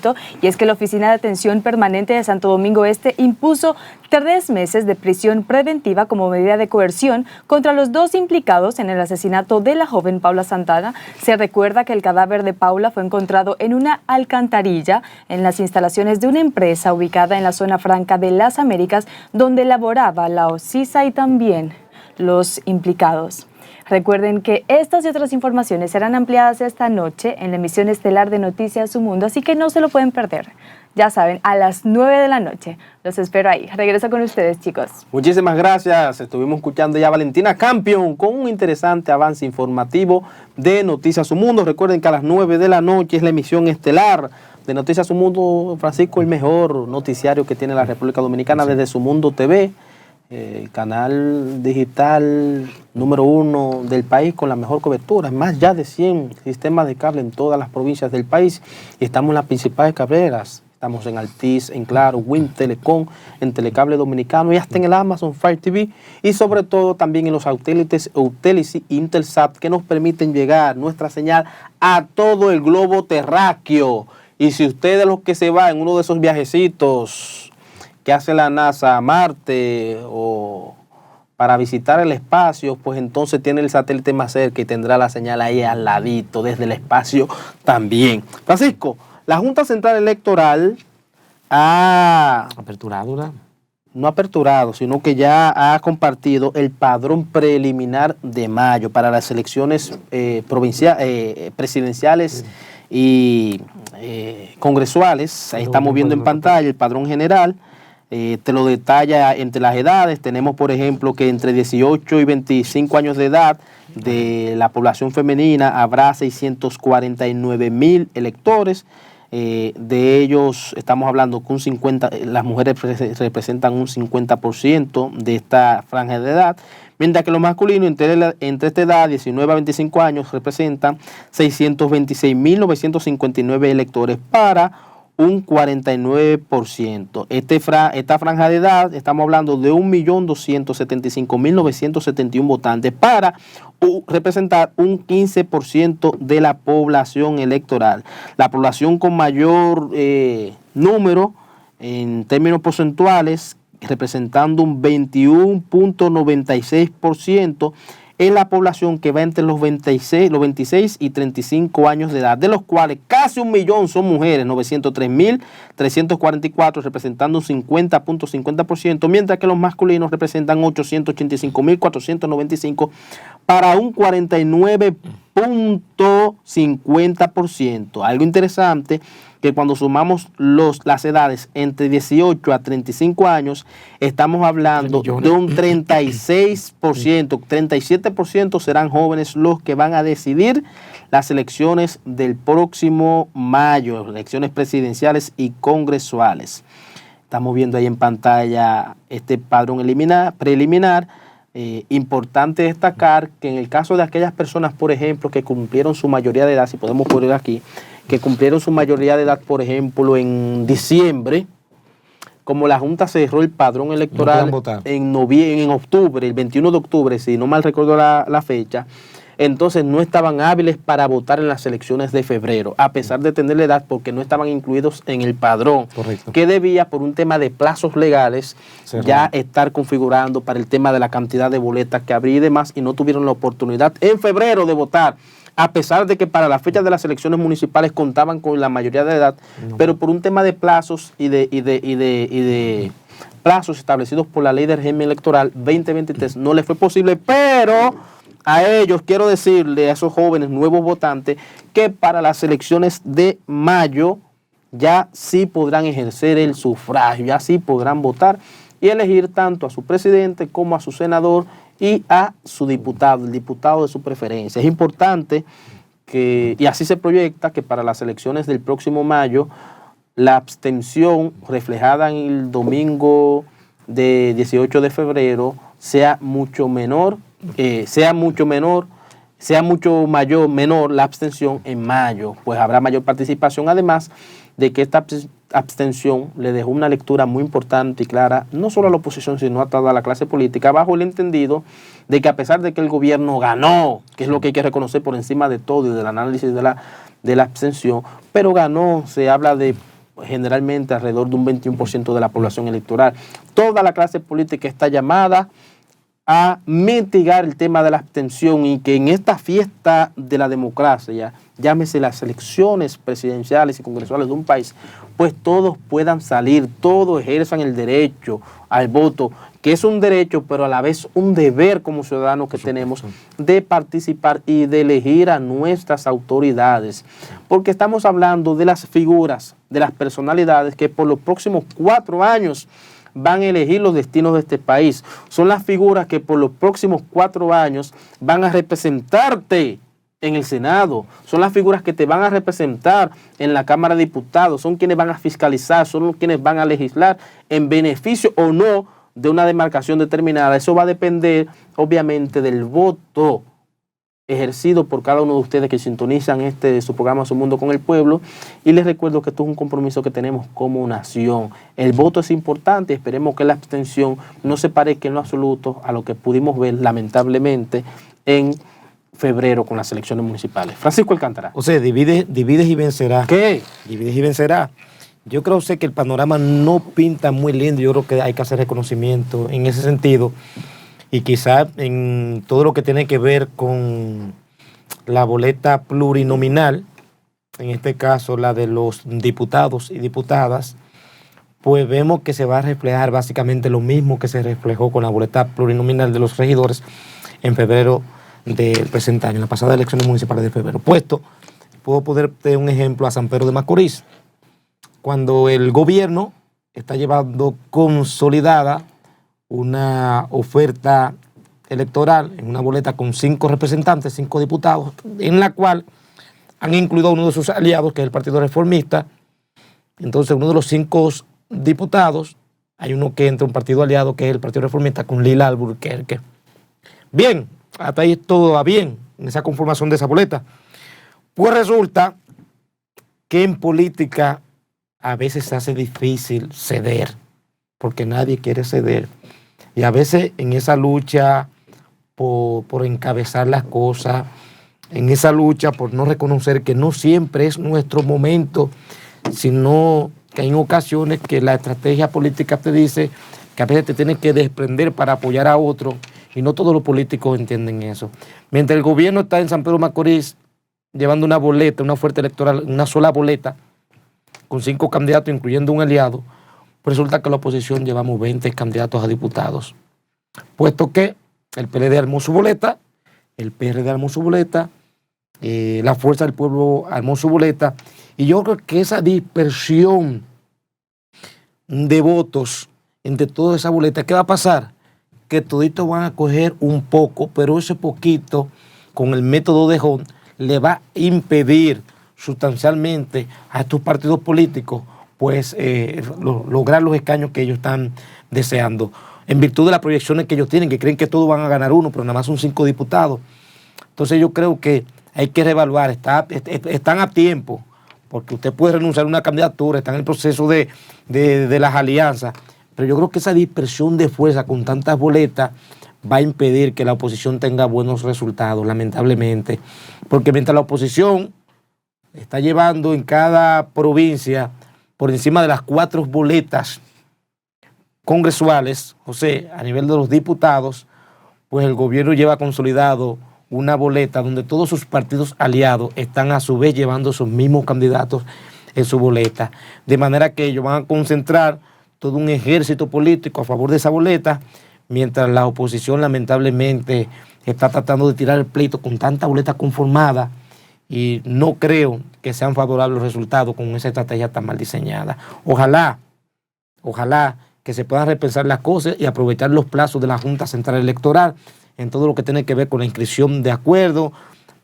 y es que la Oficina de Atención Permanente de Santo Domingo Este impuso 3 meses de prisión preventiva como medida de coerción contra los 2 implicados en el asesinato de la joven Paula Santana. Se recuerda que el cadáver de Paula fue encontrado en una alcantarilla en las instalaciones de una empresa ubicada en la zona franca de Las Américas, donde laboraba la OCISA y también los implicados. Recuerden que estas y otras informaciones serán ampliadas esta noche en la emisión estelar de Noticias Su Mundo, así que no se lo pueden perder. Ya saben, a las 9 de la noche. Los espero ahí. Regreso con ustedes, chicos. Muchísimas gracias. Estuvimos escuchando ya a Valentina Champion con un interesante avance informativo de Noticias Su Mundo. Recuerden que a las 9 de la noche es la emisión estelar de Noticias Su Mundo. Francisco, el mejor noticiario que tiene la República Dominicana desde Su Mundo TV. Canal digital número 1 del país con la mejor cobertura, más ya de 100 sistemas de cable en todas las provincias del país, y estamos en las principales cableras, estamos en Altiz, en Claro, Wind Telecom, en Telecable Dominicano y hasta en el Amazon Fire TV, y sobre todo también en los satélites Eutelis y Intelsat, que nos permiten llegar nuestra señal a todo el globo terráqueo. Y si usted es los que se va en uno de esos viajecitos que hace la NASA a Marte o para visitar el espacio, pues entonces tiene el satélite más cerca y tendrá la señal ahí al ladito, desde el espacio también. Francisco, la Junta Central Electoral ha Aperturado, no aperturado, sino que ya ha compartido el padrón preliminar de mayo para las elecciones presidenciales y congresuales. Ahí estamos viendo en pantalla el padrón general. Te lo detalla entre las edades. Tenemos, por ejemplo, que entre 18 y 25 años de edad de la población femenina habrá 649,000 electores. De ellos estamos hablando que las mujeres representan un 50% de esta franja de edad, mientras que los masculinos entre esta edad, 19 a 25 años, representan 626,959 electores para un 49%. Esta franja de edad, estamos hablando de 1.275.971 votantes para representar un 15% de la población electoral. La población con mayor número en términos porcentuales, representando un 21.96%, es la población que va entre los 26 y 35 años de edad, de los cuales casi 1 millón son mujeres, 903,344, representando un 50.50%, mientras que los masculinos representan 885,495 para un 49.50%. Algo interesante, que cuando sumamos las edades entre 18 a 35 años, estamos hablando de un 36%, 37% serán jóvenes los que van a decidir las elecciones del próximo mayo, elecciones presidenciales y congresuales. Estamos viendo ahí en pantalla este padrón preliminar. Importante destacar que en el caso de aquellas personas, por ejemplo, que cumplieron su mayoría de edad, si podemos poner aquí, que cumplieron su mayoría de edad, por ejemplo, en diciembre, como la Junta cerró el padrón electoral en octubre, el 21 de octubre, si no mal recuerdo la fecha, entonces no estaban hábiles para votar en las elecciones de febrero, a pesar de tener la edad, porque no estaban incluidos en el padrón. Correcto. Que debía, por un tema de plazos legales, ya estar configurando para el tema de la cantidad de boletas que habría y demás, y no tuvieron la oportunidad en febrero de votar, a pesar de que para la fecha de las elecciones municipales contaban con la mayoría de edad, pero por un tema de plazos y de plazos establecidos por la ley de régimen electoral 2023 no les fue posible, pero a ellos quiero decirle, a esos jóvenes nuevos votantes, que para las elecciones de mayo ya sí podrán ejercer el sufragio, ya sí podrán votar y elegir tanto a su presidente como a su senador y a su diputado, el diputado de su preferencia. Es importante que, y así se proyecta, que para las elecciones del próximo mayo, la abstención reflejada en el domingo de 18 de febrero sea mucho menor la abstención en mayo, pues habrá mayor participación, además de que esta abstención le dejó una lectura muy importante y clara, no solo a la oposición, sino a toda la clase política, bajo el entendido de que a pesar de que el gobierno ganó, que es lo que hay que reconocer por encima de todo y del análisis de la abstención, pero ganó, se habla de generalmente alrededor de un 21% de la población electoral. Toda la clase política está llamada a mitigar el tema de la abstención y que en esta fiesta de la democracia, llámese las elecciones presidenciales y congresuales de un país, pues todos puedan salir, todos ejerzan el derecho al voto, que es un derecho, pero a la vez un deber como ciudadanos que tenemos de participar y de elegir a nuestras autoridades, porque estamos hablando de las figuras, de las personalidades que por los próximos 4 años van a elegir los destinos de este país. Son las figuras que por los próximos 4 años van a representarte en el Senado, son las figuras que te van a representar en la Cámara de Diputados, son quienes van a fiscalizar, son quienes van a legislar en beneficio o no de una demarcación determinada. Eso va a depender obviamente del voto ejercido por cada uno de ustedes que sintonizan su programa Su Mundo con el Pueblo, y les recuerdo que esto es un compromiso que tenemos como nación. El voto es importante, esperemos que la abstención no se parezca en lo absoluto a lo que pudimos ver lamentablemente en febrero con las elecciones municipales. Francisco Alcántara. O sea, divides y vencerás. ¿Qué? Divides y vencerás. Yo creo que el panorama no pinta muy lindo, yo creo que hay que hacer reconocimiento en ese sentido. y quizá en todo lo que tiene que ver con la boleta plurinominal, en este caso la de los diputados y diputadas, pues vemos que se va a reflejar básicamente lo mismo que se reflejó con la boleta plurinominal de los regidores en febrero del presente año, en las pasadas elecciones municipales de febrero. Puedo ponerte un ejemplo a San Pedro de Macorís, cuando el gobierno está llevando consolidada una oferta electoral en una boleta con 5 representantes, 5 diputados, en la cual han incluido a uno de sus aliados, que es el Partido Reformista. Entonces, uno de los 5 diputados, hay uno que entra, un partido aliado, que es el Partido Reformista, con Lila Alburquerque. Bien, hasta ahí todo va bien, en esa conformación de esa boleta. Pues resulta que en política a veces se hace difícil ceder, porque nadie quiere ceder. Y a veces en esa lucha por encabezar las cosas, en esa lucha por no reconocer que no siempre es nuestro momento, sino que hay ocasiones que la estrategia política te dice que a veces te tienes que desprender para apoyar a otro, y no todos los políticos entienden eso. Mientras el gobierno está en San Pedro de Macorís llevando una boleta, una oferta electoral, una sola boleta, con 5 candidatos, incluyendo un aliado, pues resulta que la oposición llevamos 20 candidatos a diputados. Puesto que el PLD armó su boleta, el PRD armó su boleta, la Fuerza del Pueblo armó su boleta, y yo creo que esa dispersión de votos entre toda esa boleta, ¿qué va a pasar? Que toditos van a coger un poco, pero ese poquito, con el método de Hont, le va a impedir sustancialmente a estos partidos políticos pues lograr los escaños que ellos están deseando, en virtud de las proyecciones que ellos tienen, que creen que todos van a ganar uno, pero nada más son 5 diputados. Entonces yo creo que hay que reevaluar, están a tiempo, porque usted puede renunciar a una candidatura, está en el proceso de las alianzas, pero yo creo que esa dispersión de fuerza con tantas boletas va a impedir que la oposición tenga buenos resultados, lamentablemente, porque mientras la oposición está llevando en cada provincia por encima de las 4 boletas congresuales, o sea, a nivel de los diputados, pues el gobierno lleva consolidado una boleta donde todos sus partidos aliados están a su vez llevando sus mismos candidatos en su boleta, de manera que ellos van a concentrar todo un ejército político a favor de esa boleta, mientras la oposición lamentablemente está tratando de tirar el pleito con tanta boleta conformada, y no creo que sean favorables los resultados con esa estrategia tan mal diseñada. Ojalá que se puedan repensar las cosas y aprovechar los plazos de la Junta Central Electoral en todo lo que tiene que ver con la inscripción de acuerdos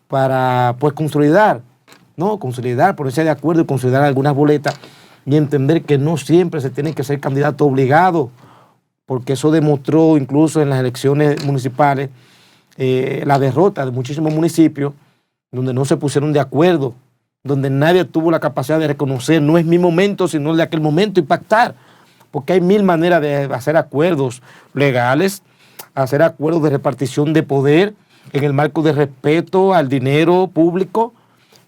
para pues consolidar, ponerse de acuerdo y consolidar algunas boletas, y entender que no siempre se tiene que ser candidato obligado, porque eso demostró incluso en las elecciones municipales la derrota de muchísimos municipios donde no se pusieron de acuerdo, donde nadie tuvo la capacidad de reconocer, no es mi momento, sino el de aquel momento, y pactar, porque hay 1000 maneras de hacer acuerdos legales, hacer acuerdos de repartición de poder en el marco de respeto al dinero público,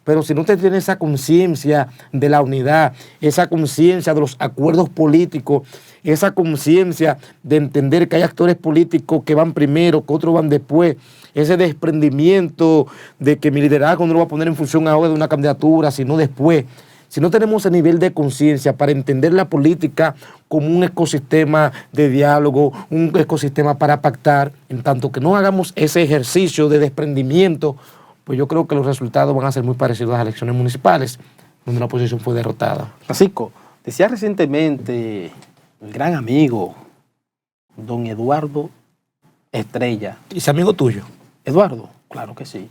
pero si no te tienes esa conciencia de la unidad, esa conciencia de los acuerdos políticos, esa conciencia de entender que hay actores políticos que van primero, que otros van después, ese desprendimiento de que mi liderazgo no lo va a poner en función ahora de una candidatura, sino después. Si no tenemos ese nivel de conciencia para entender la política como un ecosistema de diálogo, un ecosistema para pactar, en tanto que no hagamos ese ejercicio de desprendimiento, pues yo creo que los resultados van a ser muy parecidos a las elecciones municipales, donde la oposición fue derrotada. Francisco, decía recientemente el gran amigo, don Eduardo Estrella. ¿Y ese amigo tuyo? Eduardo, claro que sí.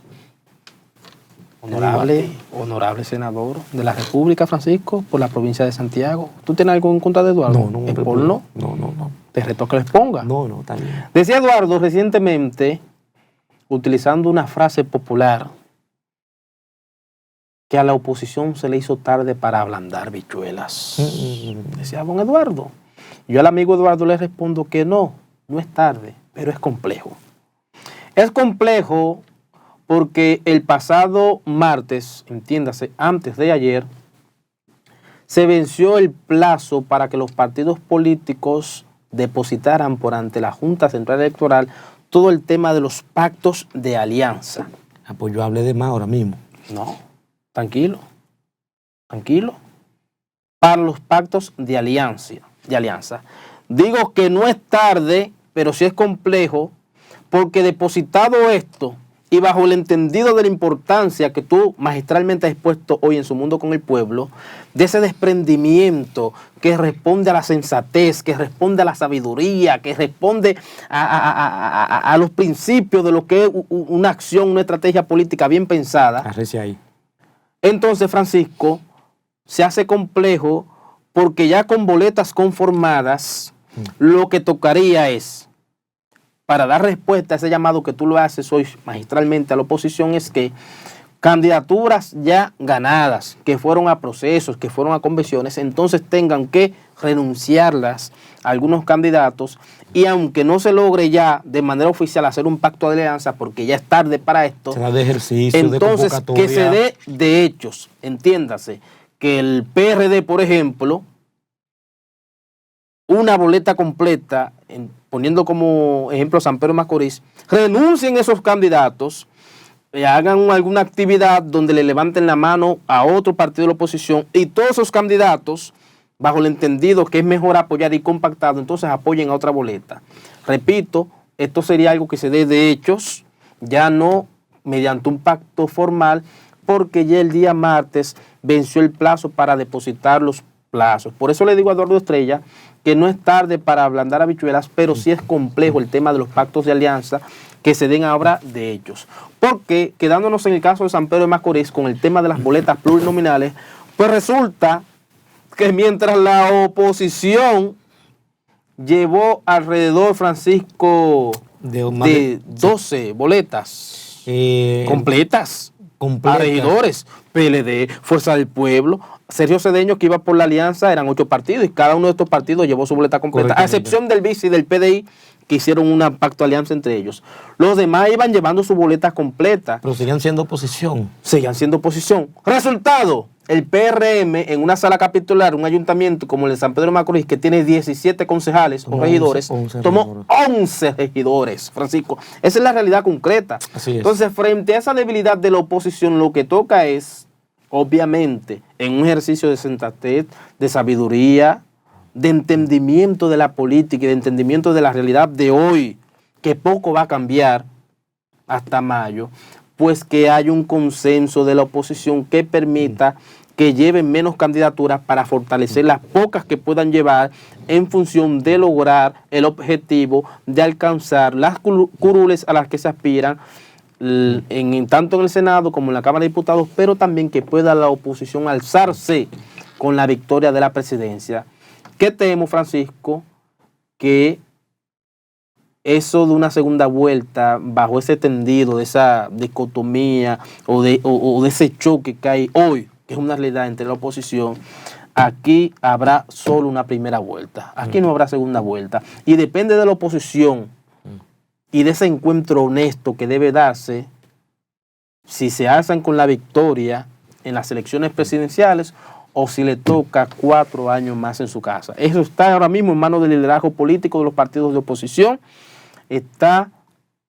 Honorable senador de la República, Francisco, por la provincia de Santiago. ¿Tú tienes algo en contra de Eduardo? No. ¿Exponlo? No. ¿Te reto que lo exponga? No, está bien. Decía Eduardo recientemente, utilizando una frase popular, que a la oposición se le hizo tarde para ablandar bichuelas. Decía don Eduardo. Yo al amigo Eduardo le respondo que no es tarde, pero es complejo. Es complejo porque el pasado martes, entiéndase, antes de ayer, se venció el plazo para que los partidos políticos depositaran por ante la Junta Central Electoral todo el tema de los pactos de alianza. Pues yo hablé de más ahora mismo. No, tranquilo, tranquilo. Para los pactos de alianza. Digo que no es tarde, pero sí es complejo, porque depositado esto y bajo el entendido de la importancia que tú magistralmente has expuesto hoy en Su Mundo con el Pueblo, de ese desprendimiento que responde a la sensatez, que responde a la sabiduría, que responde a los principios de lo que es una acción, una estrategia política bien pensada. Arrece ahí. Entonces, Francisco, se hace complejo porque ya con boletas conformadas, lo que tocaría es, para dar respuesta a ese llamado que tú lo haces hoy magistralmente a la oposición, es que candidaturas ya ganadas, que fueron a procesos, que fueron a convenciones, entonces tengan que renunciarlas a algunos candidatos, y aunque no se logre ya de manera oficial hacer un pacto de alianza, porque ya es tarde para esto, será de ejercicio, entonces de que se dé de hechos, entiéndase, que el PRD, por ejemplo, una boleta completa, poniendo como ejemplo San Pedro de Macorís, renuncien esos candidatos, hagan alguna actividad donde le levanten la mano a otro partido de la oposición, y todos esos candidatos, bajo el entendido que es mejor apoyar y compactado, entonces apoyen a otra boleta. Repito, esto sería algo que se dé de hechos, ya no mediante un pacto formal, porque ya el día martes venció el plazo para depositar los plazos. Por eso le digo a Eduardo Estrella que no es tarde para ablandar habichuelas, pero sí es complejo el tema de los pactos de alianza que se den ahora de hechos. Porque, quedándonos en el caso de San Pedro de Macorís con el tema de las boletas plurinominales, pues resulta que mientras la oposición llevó alrededor, Francisco, de 12 boletas completas a regidores, PLD, Fuerza del Pueblo, Sergio Cedeño, que iba por la alianza, eran 8 partidos y cada uno de estos partidos llevó su boleta completa, a excepción del BIC y del PDI, que hicieron un pacto de alianza entre ellos. Los demás iban llevando su boleta completa. Pero seguían siendo oposición. Seguían siendo oposición. Resultado, el PRM en una sala capitular, un ayuntamiento como el de San Pedro de Macorís, que tiene 17 concejales o regidores, tomó 11 regidores, Francisco. Esa es la realidad concreta. Así es. Entonces, frente a esa debilidad de la oposición, lo que toca es, obviamente, en un ejercicio de sensatez, de sabiduría, de entendimiento de la política y de entendimiento de la realidad de hoy, que poco va a cambiar hasta mayo, pues que haya un consenso de la oposición que permita que lleven menos candidaturas para fortalecer las pocas que puedan llevar en función de lograr el objetivo de alcanzar las curules a las que se aspiran, tanto en el Senado como en la Cámara de Diputados, pero también que pueda la oposición alzarse con la victoria de la presidencia. ¿Qué temo, Francisco? Que eso de una segunda vuelta, bajo ese tendido, de esa dicotomía o de ese choque que hay hoy, que es una realidad entre la oposición, aquí habrá solo una primera vuelta. Aquí no habrá segunda vuelta. Y depende de la oposición y de ese encuentro honesto que debe darse, si se alzan con la victoria en las elecciones presidenciales o si le toca 4 años más en su casa. Eso está ahora mismo en manos del liderazgo político de los partidos de oposición, está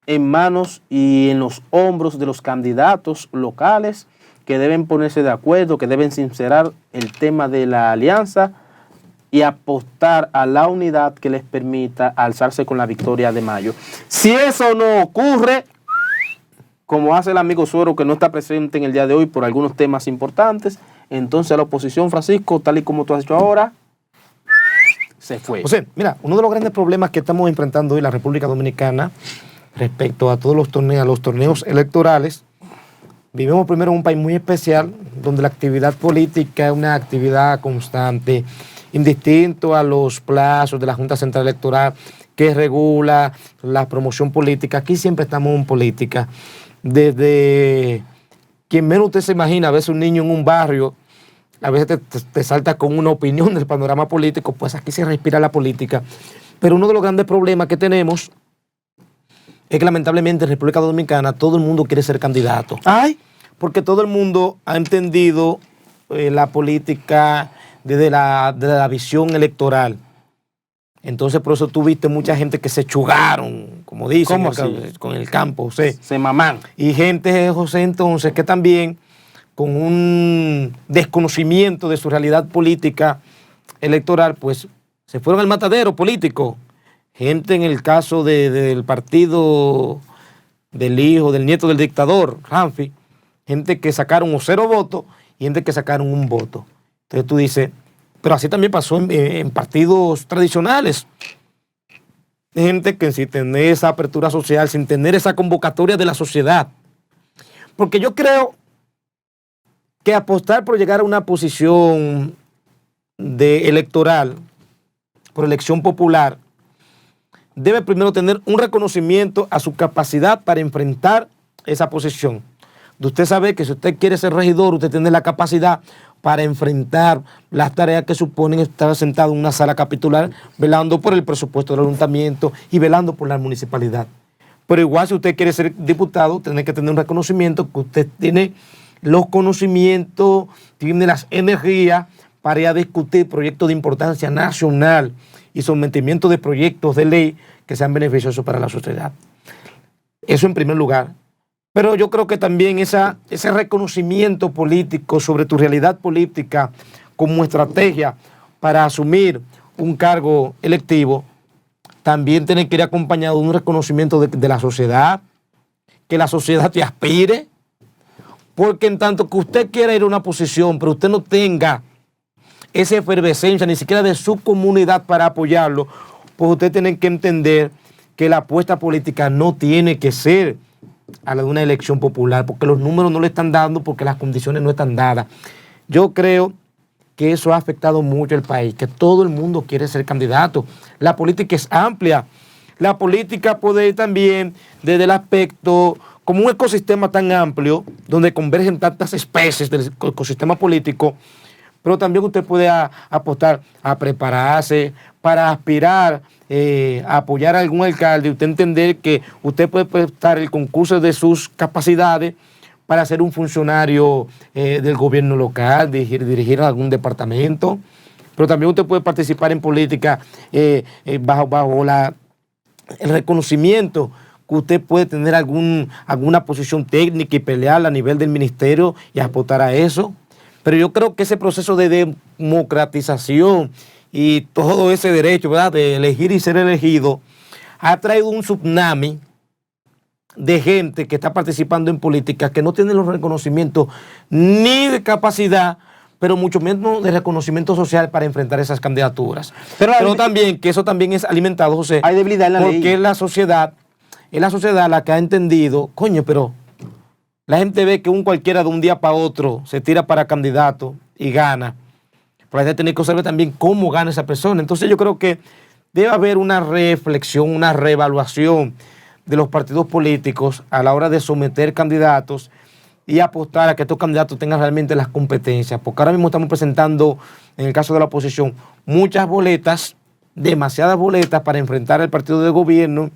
en manos y en los hombros de los candidatos locales que deben ponerse de acuerdo, que deben sincerar el tema de la alianza y apostar a la unidad que les permita alzarse con la victoria de mayo. Si eso no ocurre, como hace el amigo Suero, que no está presente en el día de hoy por algunos temas importantes, entonces la oposición, Francisco, tal y como tú has dicho ahora, se fue. José, mira, uno de los grandes problemas que estamos enfrentando hoy en la República Dominicana respecto a todos los torneos electorales, vivimos primero en un país muy especial donde la actividad política es una actividad constante, indistinto a los plazos de la Junta Central Electoral que regula la promoción política. Aquí siempre estamos en política. Desde quien menos usted se imagina, a veces un niño en un barrio, a veces te salta con una opinión del panorama político, pues aquí se respira la política. Pero uno de los grandes problemas que tenemos es que lamentablemente en República Dominicana todo el mundo quiere ser candidato. ¡Ay! Porque todo el mundo ha entendido la política desde la visión electoral. Entonces, por eso tú viste mucha gente que se chugaron, como dicen, ¿Cómo así? con el campo, José. Se maman. Y gente, José, entonces, que también con un desconocimiento de su realidad política electoral, pues se fueron al matadero político. Gente en el caso del partido del hijo, del nieto del dictador, Ramfi, gente que sacaron o 0 votos y gente que sacaron 1 voto. Entonces tú dices, pero así también pasó en partidos tradicionales. Gente que sin tener esa apertura social, sin tener esa convocatoria de la sociedad. Porque yo creo que apostar por llegar a una posición electoral, por elección popular, debe primero tener un reconocimiento a su capacidad para enfrentar esa posición. De usted sabe que si usted quiere ser regidor, usted tiene la capacidad para enfrentar las tareas que suponen estar sentado en una sala capitular, velando por el presupuesto del ayuntamiento y velando por la municipalidad. Pero igual si usted quiere ser diputado, tiene que tener un reconocimiento que usted tiene los conocimientos, tiene las energías para ir a discutir proyectos de importancia nacional y sometimiento de proyectos de ley que sean beneficiosos para la sociedad. Eso en primer lugar. Pero yo creo que también ese reconocimiento político sobre tu realidad política como estrategia para asumir un cargo electivo también tiene que ir acompañado de un reconocimiento de la sociedad, que la sociedad te aspire, porque en tanto que usted quiera ir a una posición, pero usted no tenga esa efervescencia ni siquiera de su comunidad para apoyarlo, pues usted tiene que entender que la apuesta política no tiene que ser a la de una elección popular, porque los números no le están dando, porque las condiciones no están dadas. Yo creo que eso ha afectado mucho al país, que todo el mundo quiere ser candidato. La política es amplia. La política puede ir también desde el aspecto como un ecosistema tan amplio, donde convergen tantas especies del ecosistema político, pero también usted puede apostar a prepararse para aspirar a apoyar a algún alcalde, usted entender que usted puede prestar el concurso de sus capacidades para ser un funcionario del gobierno local, dirigir algún departamento, pero también usted puede participar en política bajo el reconocimiento que usted puede tener alguna posición técnica y pelear a nivel del ministerio y apostar a eso. Pero yo creo que ese proceso de democratización y todo ese derecho, ¿verdad?, de elegir y ser elegido, ha traído un tsunami de gente que está participando en política que no tiene los reconocimientos ni de capacidad, pero mucho menos de reconocimiento social para enfrentar esas candidaturas. Pero también, que eso también es alimentado, José, hay debilidad en la ley. Porque es la sociedad la que ha entendido, coño, pero la gente ve que un cualquiera de un día para otro se tira para candidato y gana. Pero hay que tener que saber también cómo gana esa persona. Entonces yo creo que debe haber una reflexión, una reevaluación de los partidos políticos a la hora de someter candidatos y apostar a que estos candidatos tengan realmente las competencias. Porque ahora mismo estamos presentando, en el caso de la oposición, muchas boletas, demasiadas boletas para enfrentar al partido de gobierno.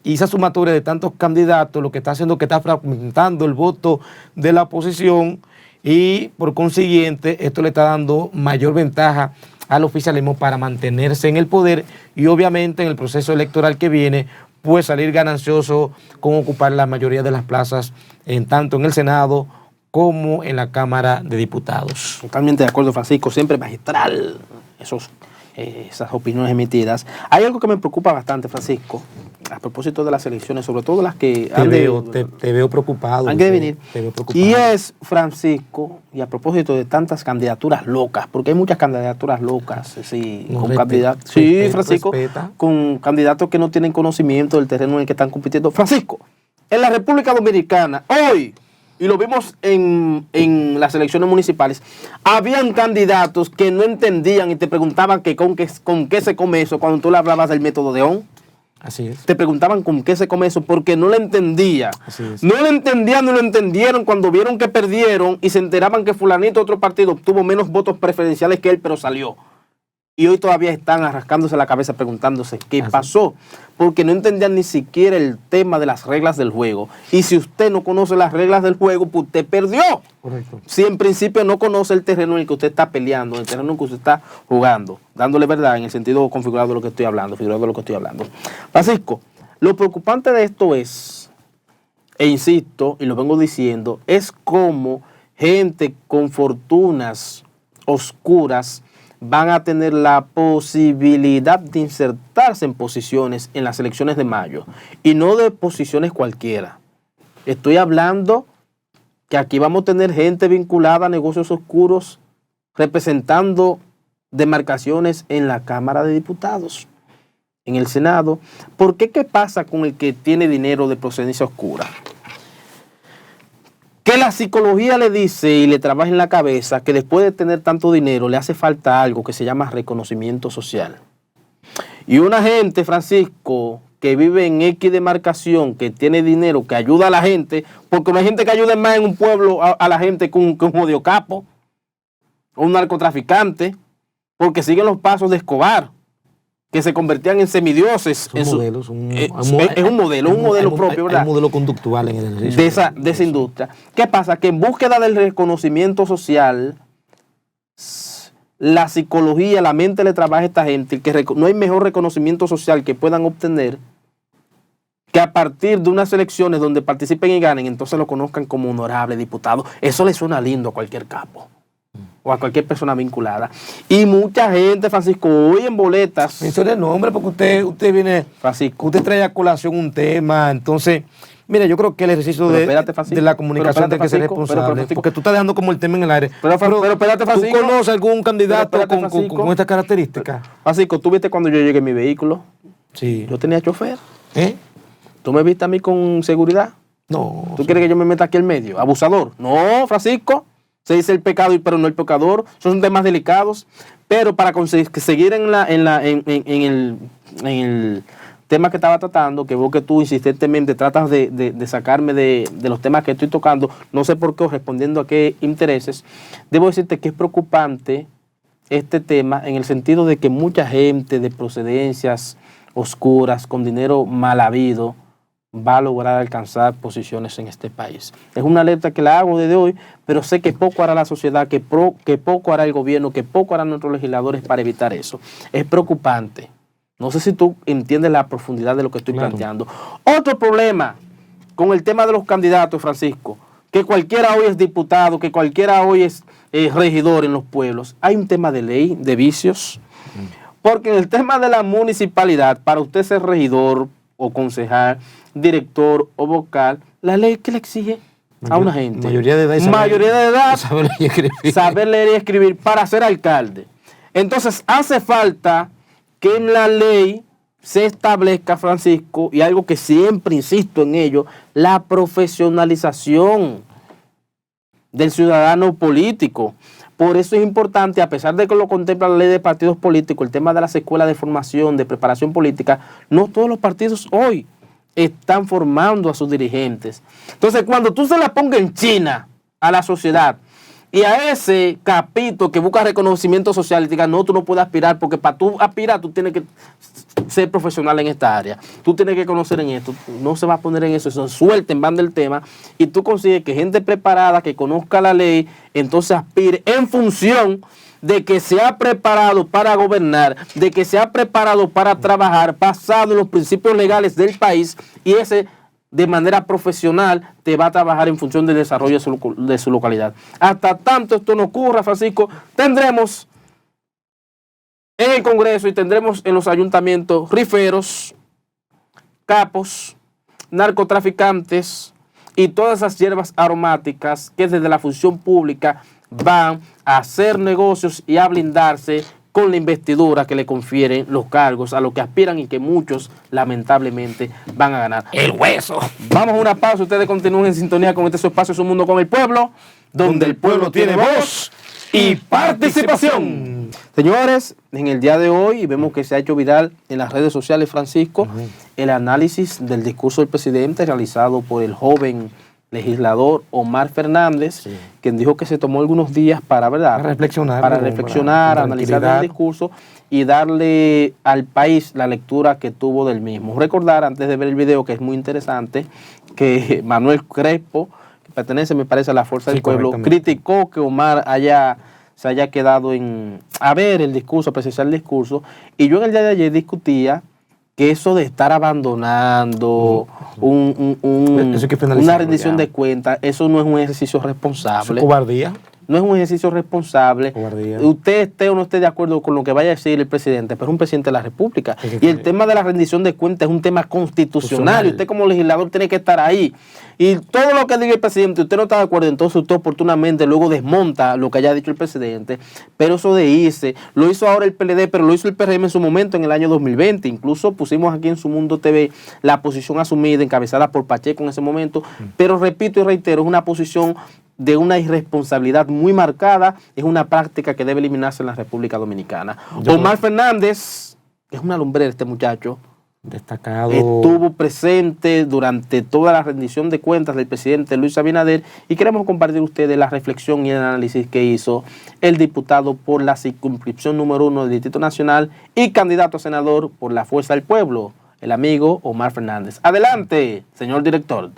Y esa sumatoria de tantos candidatos lo que está haciendo es que está fragmentando el voto de la oposición y por consiguiente esto le está dando mayor ventaja al oficialismo para mantenerse en el poder y obviamente en el proceso electoral que viene pues salir ganancioso con ocupar la mayoría de las plazas tanto en el Senado como en la Cámara de Diputados. Totalmente de acuerdo, Francisco, siempre magistral esas opiniones emitidas. Hay algo que me preocupa bastante, Francisco, a propósito de las elecciones, sobre todo las que te veo preocupado. Han de venir. Te veo preocupado. Y es, Francisco, y a propósito de tantas candidaturas locas, porque hay muchas candidaturas locas, sí, No, con candidatos. Sí, Francisco, respeta. con candidatos que no tienen conocimiento del terreno en el que están compitiendo. Francisco, en la República Dominicana, hoy, y lo vimos en las elecciones municipales, habían candidatos que no entendían y te preguntaban que con qué se come eso cuando tú le hablabas del método de ON. Así es. Te preguntaban con qué se come eso porque no lo entendía. Así es. No lo entendían, no lo entendieron cuando vieron que perdieron y se enteraban que fulanito de otro partido obtuvo menos votos preferenciales que él, pero salió. y hoy todavía están arrascándose la cabeza preguntándose qué pasó, porque no entendían ni siquiera el tema de las reglas del juego. Y si usted no conoce las reglas del juego, pues usted perdió. Correcto. Si en principio no conoce el terreno en el que usted está peleando, el terreno en el que usted está jugando, dándole verdad en el sentido configurado de lo que estoy hablando, Francisco, lo preocupante de esto es, e insisto, y lo vengo diciendo, es como gente con fortunas oscuras van a tener la posibilidad de insertarse en posiciones en las elecciones de mayo, y no de posiciones cualquiera. Estoy hablando que aquí vamos a tener gente vinculada a negocios oscuros representando demarcaciones en la Cámara de Diputados, en el Senado. ¿Por qué? ¿Qué pasa con el que tiene dinero de procedencia oscura? Que la psicología le dice y le trabaja en la cabeza que después de tener tanto dinero le hace falta algo que se llama reconocimiento social. Y una gente, Francisco, que vive en X demarcación, que tiene dinero, que ayuda a la gente, porque no hay gente que ayude más en un pueblo a la gente que un jodido capo, o un narcotraficante, porque siguen los pasos de Escobar, que se convertían en semidioses. Es un modelo propio, ¿verdad? Hay un modelo conductual en el ejercicio de esa industria. ¿Qué pasa? Que en búsqueda del reconocimiento social, la psicología, la mente le trabaja a esta gente, que no hay mejor reconocimiento social que puedan obtener que a partir de unas elecciones donde participen y ganen, entonces lo conozcan como honorable diputado. Eso le suena lindo a cualquier capo o a cualquier persona vinculada. Y mucha gente, Francisco, hoy en boletas... Mencione el nombre porque usted viene... Francisco. Usted trae a colación un tema, entonces... Mira, yo creo que el ejercicio de la comunicación tiene que ser responsable, porque tú estás dejando como el tema en el aire. Pero espérate, Francisco. ¿Tú conoces algún candidato con estas características? Francisco, ¿tú viste cuando yo llegué en mi vehículo? Sí. Yo tenía chofer. ¿Tú me viste a mí con seguridad? No. ¿Tú quieres que yo me meta aquí al medio? ¿Abusador? No, Francisco. Se dice el pecado, pero no el pecador. Son temas delicados. Pero para seguir en el tema que estaba tratando, que veo que tú insistentemente tratas de sacarme de los temas que estoy tocando, no sé por qué, o respondiendo a qué intereses, debo decirte que es preocupante este tema en el sentido de que mucha gente de procedencias oscuras, con dinero mal habido, va a lograr alcanzar posiciones en este país. Es una alerta que la hago desde hoy, pero sé que poco hará la sociedad, que poco hará el gobierno, que poco harán nuestros legisladores para evitar eso. Es preocupante. No sé si tú entiendes la profundidad de lo que estoy planteando. Otro problema con el tema de los candidatos, Francisco, que cualquiera hoy es diputado, que cualquiera hoy es regidor en los pueblos. Hay un tema de ley, de vicios, porque en el tema de la municipalidad, para usted ser regidor o concejal, director o vocal, la ley que le exige a una gente. Mayoría de edad. Saber leer y escribir para ser alcalde. Entonces hace falta que en la ley se establezca, Francisco, y algo que siempre insisto en ello, la profesionalización del ciudadano político. Por eso es importante, a pesar de que lo contempla la ley de partidos políticos, el tema de las escuelas de formación, de preparación política, no todos los partidos hoy están formando a sus dirigentes. Entonces, cuando tú se la pongas en China a la sociedad y a ese capítulo que busca reconocimiento social y diga, no, tú no puedes aspirar, porque para tú aspirar tú tienes que ser profesional en esta área, tú tienes que conocer en esto, no se va a poner en eso suelten, van del tema, y tú consigues que gente preparada, que conozca la ley, entonces aspire en función de que se ha preparado para gobernar, de que se ha preparado para trabajar basado en los principios legales del país, y ese de manera profesional te va a trabajar en función del desarrollo de su localidad. Hasta tanto esto no ocurra, Francisco, tendremos en el Congreso y tendremos en los ayuntamientos riferos, capos, narcotraficantes y todas esas hierbas aromáticas que desde la función pública van a hacer negocios y a blindarse con la investidura que le confieren los cargos a los que aspiran y que muchos lamentablemente van a ganar el hueso. Vamos a una pausa, ustedes continúen en sintonía con este su espacio, Su Mundo con el Pueblo, donde el pueblo tiene voz y participación. Señores, en el día de hoy vemos que se ha hecho viral en las redes sociales, Francisco, el análisis del discurso del presidente realizado por el joven legislador Omar Fernández, quien dijo que se tomó algunos días para, ¿verdad? Para reflexionar, analizar el discurso y darle al país la lectura que tuvo del mismo. Recordar, antes de ver el video, que es muy interesante, que Manuel Crespo, que pertenece, me parece, a la Fuerza del Pueblo, criticó que Omar se haya quedado a ver el discurso, a precisar el discurso, y yo en el día de ayer discutía que eso de estar abandonando una rendición de cuentas, eso no es un ejercicio responsable. ¿Es cobardía? No es un ejercicio responsable. Cobardía. Usted esté o no esté de acuerdo con lo que vaya a decir el presidente, pero es un presidente de la República. Y el tema de la rendición de cuentas es un tema constitucional. Y usted como legislador tiene que estar ahí. Y todo lo que diga el presidente, usted no está de acuerdo, entonces usted oportunamente luego desmonta lo que haya dicho el presidente. Pero eso de irse, lo hizo ahora el PLD, pero lo hizo el PRM en su momento, en el año 2020. Incluso pusimos aquí en Su Mundo TV la posición asumida, encabezada por Pacheco en ese momento. Pero repito y reitero, es una posición de una irresponsabilidad muy marcada, es una práctica que debe eliminarse en la República Dominicana. Omar Fernández, que es una lumbrera este muchacho, destacado, estuvo presente durante toda la rendición de cuentas del presidente Luis Abinader, y queremos compartir con ustedes la reflexión y el análisis que hizo el diputado por la circunscripción número 1 del Distrito Nacional y candidato a senador por la Fuerza del Pueblo, el amigo Omar Fernández. Adelante, señor director.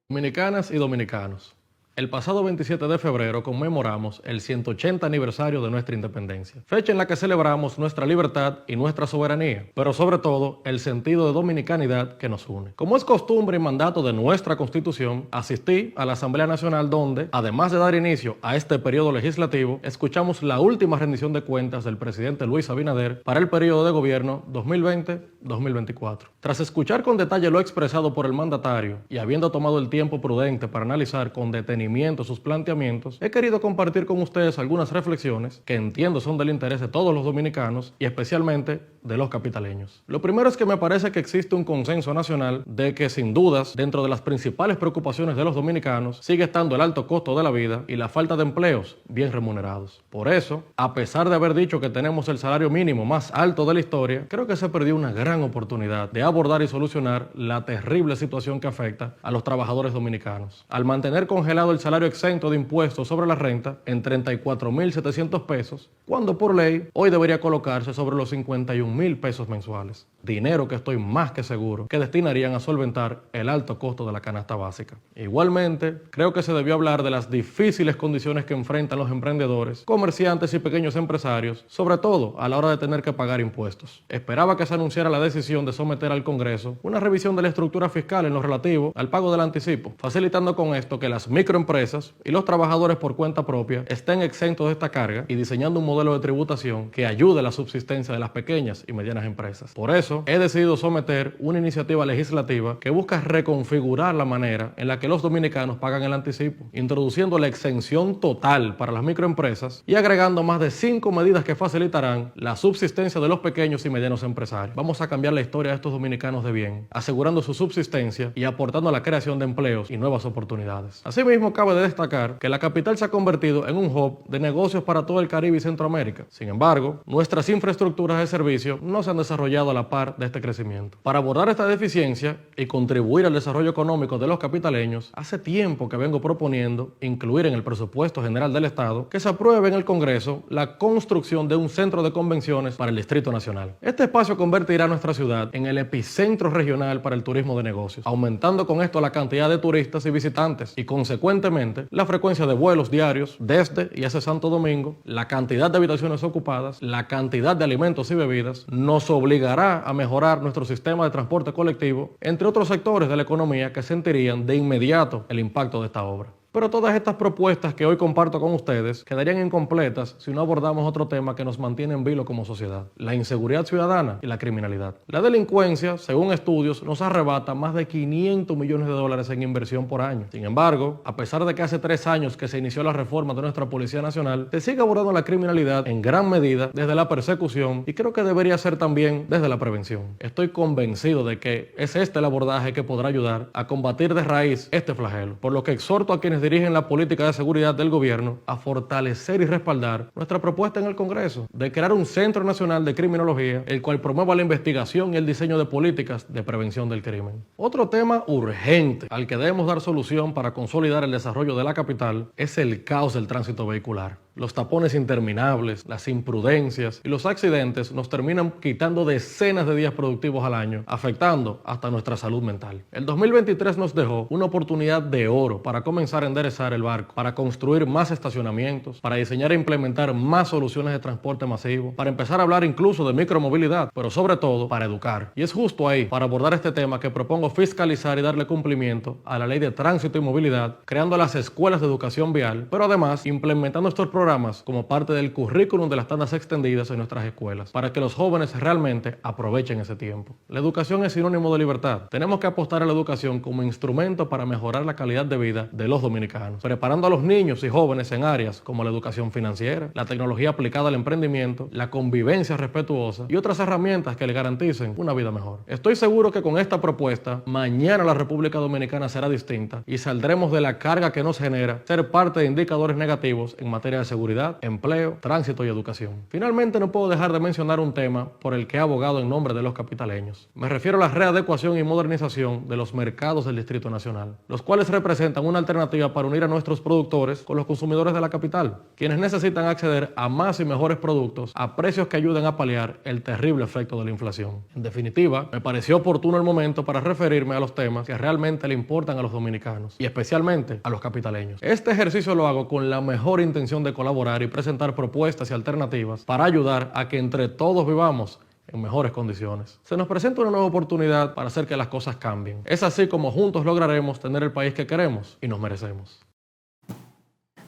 Dominicanas y dominicanos, el pasado 27 de febrero conmemoramos el 180 aniversario de nuestra independencia, fecha en la que celebramos nuestra libertad y nuestra soberanía, pero sobre todo el sentido de dominicanidad que nos une. Como es costumbre y mandato de nuestra Constitución, asistí a la Asamblea Nacional donde, además de dar inicio a este periodo legislativo, escuchamos la última rendición de cuentas del presidente Luis Abinader para el periodo de gobierno 2020-2024. Tras escuchar con detalle lo expresado por el mandatario y habiendo tomado el tiempo prudente para analizar con detenimiento sus planteamientos, he querido compartir con ustedes algunas reflexiones que entiendo son del interés de todos los dominicanos y especialmente de los capitaleños. Lo primero es que me parece que existe un consenso nacional de que sin dudas dentro de las principales preocupaciones de los dominicanos sigue estando el alto costo de la vida y la falta de empleos bien remunerados. Por eso, a pesar de haber dicho que tenemos el salario mínimo más alto de la historia, creo que se perdió una gran oportunidad de abordar y solucionar la terrible situación que afecta a los trabajadores dominicanos. Al mantener congelado el salario exento de impuestos sobre la renta en 34.700 pesos, cuando por ley hoy debería colocarse sobre los 51.000 pesos mensuales. Dinero que estoy más que seguro que destinarían a solventar el alto costo de la canasta básica. Igualmente, creo que se debió hablar de las difíciles condiciones que enfrentan los emprendedores, comerciantes y pequeños empresarios, sobre todo a la hora de tener que pagar impuestos. Esperaba que se anunciara la decisión de someter al Congreso una revisión de la estructura fiscal en lo relativo al pago del anticipo, facilitando con esto que las microempresas y los trabajadores por cuenta propia estén exentos de esta carga y diseñando un modelo de tributación que ayude a la subsistencia de las pequeñas y medianas empresas. Por eso, he decidido someter una iniciativa legislativa que busca reconfigurar la manera en la que los dominicanos pagan el anticipo, introduciendo la exención total para las microempresas y agregando más de 5 medidas que facilitarán la subsistencia de los pequeños y medianos empresarios. Vamos a cambiar la historia de estos dominicanos de bien, asegurando su subsistencia y aportando a la creación de empleos y nuevas oportunidades. Asimismo, cabe de destacar que la capital se ha convertido en un hub de negocios para todo el Caribe y Centroamérica. Sin embargo, nuestras infraestructuras de servicio no se han desarrollado a la par de este crecimiento. Para abordar esta deficiencia y contribuir al desarrollo económico de los capitaleños, hace tiempo que vengo proponiendo incluir en el presupuesto general del Estado que se apruebe en el Congreso la construcción de un centro de convenciones para el Distrito Nacional. Este espacio convertirá a nuestra ciudad en el epicentro regional para el turismo de negocios, aumentando con esto la cantidad de turistas y visitantes y consecuentemente la frecuencia de vuelos diarios desde y hacia Santo Domingo, la cantidad de habitaciones ocupadas, la cantidad de alimentos y bebidas, nos obligará a mejorar nuestro sistema de transporte colectivo, entre otros sectores de la economía que sentirían de inmediato el impacto de esta obra. Pero todas estas propuestas que hoy comparto con ustedes quedarían incompletas si no abordamos otro tema que nos mantiene en vilo como sociedad: la inseguridad ciudadana y la criminalidad. La delincuencia, según estudios, nos arrebata más de 500 millones de dólares en inversión por año. Sin embargo, a pesar de que hace 3 años que se inició la reforma de nuestra Policía Nacional, se sigue abordando la criminalidad en gran medida desde la persecución y creo que debería ser también desde la prevención. Estoy convencido de que es este el abordaje que podrá ayudar a combatir de raíz este flagelo, por lo que exhorto a quienes dirigen la política de seguridad del gobierno a fortalecer y respaldar nuestra propuesta en el Congreso de crear un Centro Nacional de Criminología, el cual promueva la investigación y el diseño de políticas de prevención del crimen. Otro tema urgente al que debemos dar solución para consolidar el desarrollo de la capital es el caos del tránsito vehicular. Los tapones interminables, las imprudencias y los accidentes nos terminan quitando decenas de días productivos al año, afectando hasta nuestra salud mental. El 2023 nos dejó una oportunidad de oro para comenzar a enderezar el barco, para construir más estacionamientos, para diseñar e implementar más soluciones de transporte masivo, para empezar a hablar incluso de micromovilidad, pero sobre todo para educar. Y es justo ahí, para abordar este tema, que propongo fiscalizar y darle cumplimiento a la Ley de Tránsito y Movilidad, creando las escuelas de educación vial, pero además implementando estos programas como parte del currículum de las tandas extendidas en nuestras escuelas, para que los jóvenes realmente aprovechen ese tiempo. La educación es sinónimo de libertad. Tenemos que apostar a la educación como instrumento para mejorar la calidad de vida de los dominicanos, preparando a los niños y jóvenes en áreas como la educación financiera, la tecnología aplicada al emprendimiento, la convivencia respetuosa y otras herramientas que le garanticen una vida mejor. Estoy seguro que con esta propuesta, mañana la República Dominicana será distinta y saldremos de la carga que nos genera ser parte de indicadores negativos en materia de seguridad, empleo, tránsito y educación. Finalmente, no puedo dejar de mencionar un tema por el que he abogado en nombre de los capitaleños. Me refiero a la readecuación y modernización de los mercados del Distrito Nacional, los cuales representan una alternativa para unir a nuestros productores con los consumidores de la capital, quienes necesitan acceder a más y mejores productos a precios que ayuden a paliar el terrible efecto de la inflación. En definitiva, me pareció oportuno el momento para referirme a los temas que realmente le importan a los dominicanos y especialmente a los capitaleños. Este ejercicio lo hago con la mejor intención de colaborar y presentar propuestas y alternativas para ayudar a que entre todos vivamos en mejores condiciones. Se nos presenta una nueva oportunidad para hacer que las cosas cambien. Es así como juntos lograremos tener el país que queremos y nos merecemos.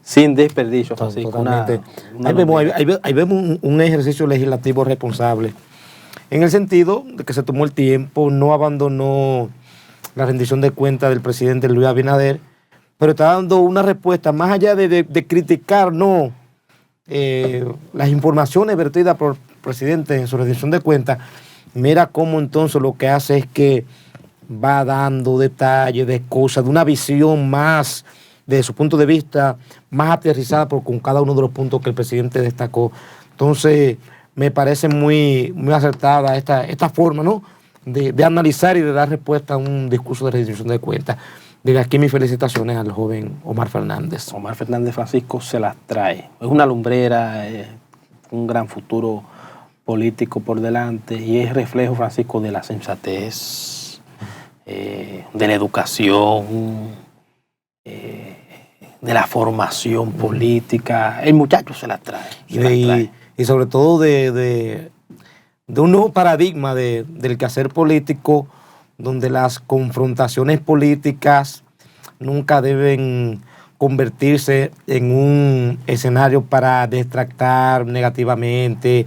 Sin desperdicio, Francisco. Totalmente. Ahí vemos un ejercicio legislativo responsable, en el sentido de que se tomó el tiempo, no abandonó la rendición de cuentas del presidente Luis Abinader, pero está dando una respuesta más allá de criticar las informaciones vertidas por el presidente en su rendición de cuentas. Mira cómo entonces lo que hace es que va dando detalles de cosas, de una visión más, desde su punto de vista, más aterrizada con cada uno de los puntos que el presidente destacó. Entonces, me parece muy acertada esta forma, ¿no?, de analizar y de dar respuesta a un discurso de rendición de cuentas. Desde aquí mis felicitaciones al joven Omar Fernández. Omar Fernández, Francisco, se las trae. Es una lumbrera, un gran futuro político por delante y es reflejo, Francisco, de la sensatez, de la educación, de la formación política. El muchacho se las trae. Y sobre todo de un nuevo paradigma del quehacer político, donde las confrontaciones políticas nunca deben convertirse en un escenario para detractar negativamente,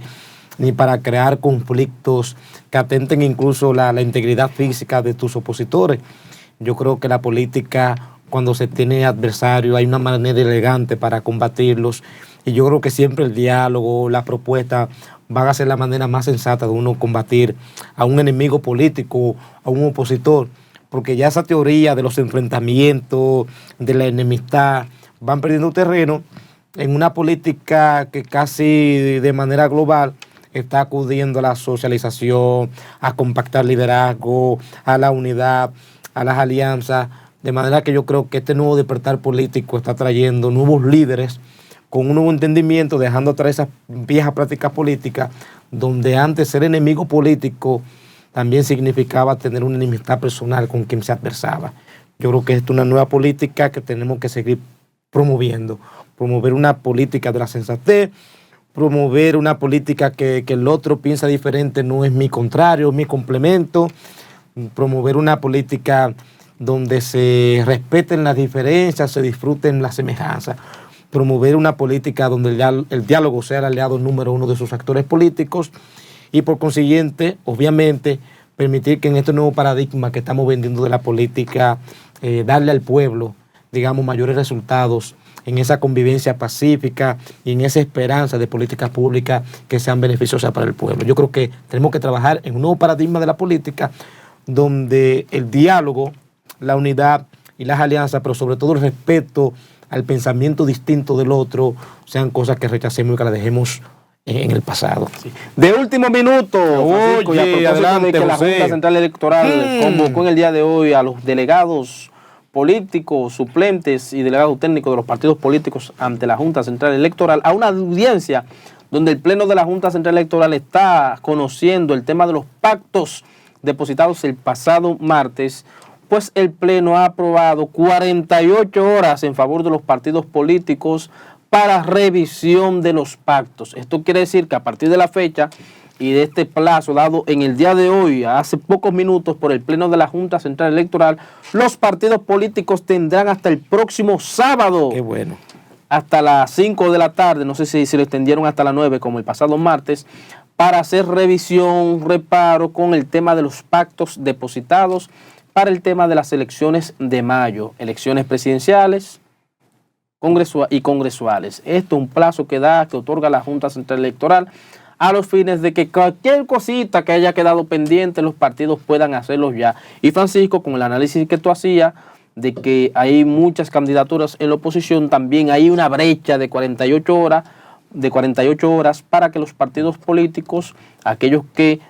ni para crear conflictos que atenten incluso la integridad física de tus opositores. Yo creo que la política, cuando se tiene adversario, hay una manera elegante para combatirlos, y yo creo que siempre el diálogo, la propuesta van a ser la manera más sensata de uno combatir a un enemigo político, a un opositor, porque ya esa teoría de los enfrentamientos, de la enemistad, van perdiendo terreno en una política que casi de manera global está acudiendo a la socialización, a compactar liderazgo, a la unidad, a las alianzas, de manera que yo creo que este nuevo despertar político está trayendo nuevos líderes con un nuevo entendimiento, dejando atrás esas viejas prácticas políticas, donde antes ser enemigo político también significaba tener una enemistad personal con quien se adversaba. Yo creo que es una nueva política que tenemos que seguir promoviendo, promover una política de la sensatez, promover una política que el otro piensa diferente, no es mi contrario, es mi complemento, promover una política donde se respeten las diferencias, se disfruten las semejanzas, promover una política donde el diálogo sea el aliado número uno de sus actores políticos y por consiguiente, obviamente, permitir que en este nuevo paradigma que estamos vendiendo de la política, darle al pueblo, digamos, mayores resultados en esa convivencia pacífica y en esa esperanza de políticas públicas que sean beneficiosas para el pueblo. Yo creo que tenemos que trabajar en un nuevo paradigma de la política donde el diálogo, la unidad y las alianzas, pero sobre todo el respeto al pensamiento distinto del otro, sean cosas que rechacemos y que las dejemos en el pasado. Sí. De último minuto, Francisco, y a propósito adelante, de que la José. Junta Central Electoral convocó en el día de hoy a los delegados políticos, suplentes y delegados técnicos de los partidos políticos ante la Junta Central Electoral a una audiencia donde el Pleno de la Junta Central Electoral está conociendo el tema de los pactos depositados el pasado martes, pues el Pleno ha aprobado 48 horas en favor de los partidos políticos para revisión de los pactos. Esto quiere decir que a partir de la fecha y de este plazo dado en el día de hoy, hace pocos minutos por el Pleno de la Junta Central Electoral, los partidos políticos tendrán hasta el próximo sábado. Qué bueno. Hasta las 5 de la tarde, no sé si se lo extendieron hasta las 9 como el pasado martes, para hacer revisión, reparo con el tema de los pactos depositados para el tema de las elecciones de mayo, elecciones presidenciales y congresuales. Esto es un plazo que otorga la Junta Central Electoral a los fines de que cualquier cosita que haya quedado pendiente los partidos puedan hacerlo ya. Y Francisco, con el análisis que tú hacías de que hay muchas candidaturas en la oposición, también hay una brecha de 48 horas para que los partidos políticos, aquellos que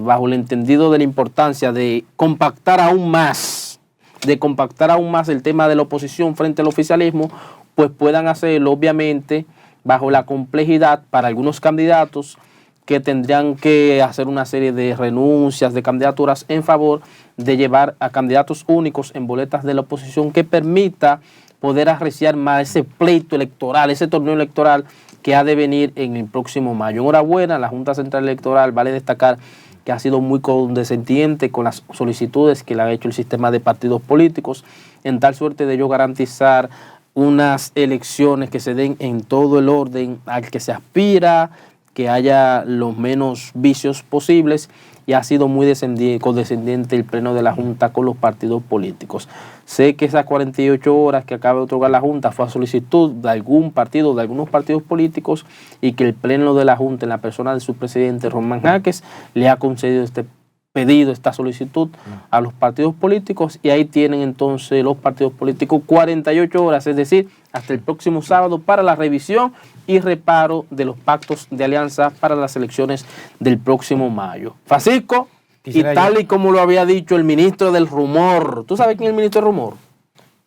bajo el entendido de la importancia de compactar aún más el tema de la oposición frente al oficialismo, pues puedan hacerlo, obviamente, bajo la complejidad para algunos candidatos que tendrían que hacer una serie de renuncias de candidaturas en favor de llevar a candidatos únicos en boletas de la oposición que permita poder arreciar más ese pleito electoral, ese torneo electoral que ha de venir en el próximo mayo. Enhorabuena, la Junta Central Electoral, vale destacar que ha sido muy condescendiente con las solicitudes que le ha hecho el sistema de partidos políticos, en tal suerte de ello garantizar unas elecciones que se den en todo el orden al que se aspira, que haya los menos vicios posibles, y ha sido muy condescendiente el Pleno de la Junta con los partidos políticos. Sé que esas 48 horas que acaba de otorgar la Junta fue a solicitud de algún partido, de algunos partidos políticos, y que el Pleno de la Junta, en la persona de su presidente Román Jaques, le ha concedido este pedido, esta solicitud a los partidos políticos, y ahí tienen entonces los partidos políticos 48 horas, es decir, hasta el próximo sábado, para la revisión y reparo de los pactos de alianza para las elecciones del próximo mayo. Francisco, y tal y como lo había dicho el ministro del rumor, ¿tú sabes quién es el ministro del rumor?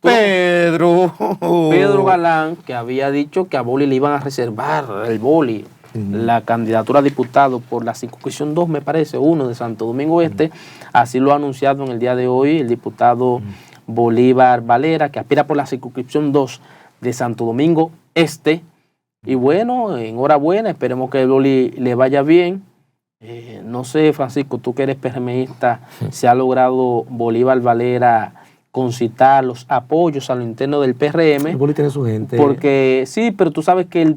Pedro Galán, que había dicho que a Boli le iban a reservar el Boli, la candidatura a diputado por la circunscripción 2, me parece, 1 de Santo Domingo Este. Así lo ha anunciado en el día de hoy el diputado Bolívar Valera, que aspira por la circunscripción 2 de Santo Domingo Este. Y bueno, enhorabuena, esperemos que el Boli le vaya bien. No sé, Francisco, tú que eres PRMista, se ha logrado Bolívar Valera concitar los apoyos a lo interno del PRM. El Boli tiene su gente. Porque sí, pero tú sabes que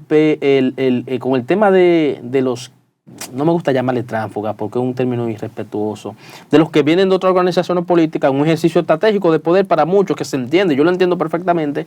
con el tema de los, no me gusta llamarle tránsfugas porque es un término irrespetuoso, de los que vienen de otras organizaciones políticas, un ejercicio estratégico de poder para muchos, que se entiende, yo lo entiendo perfectamente,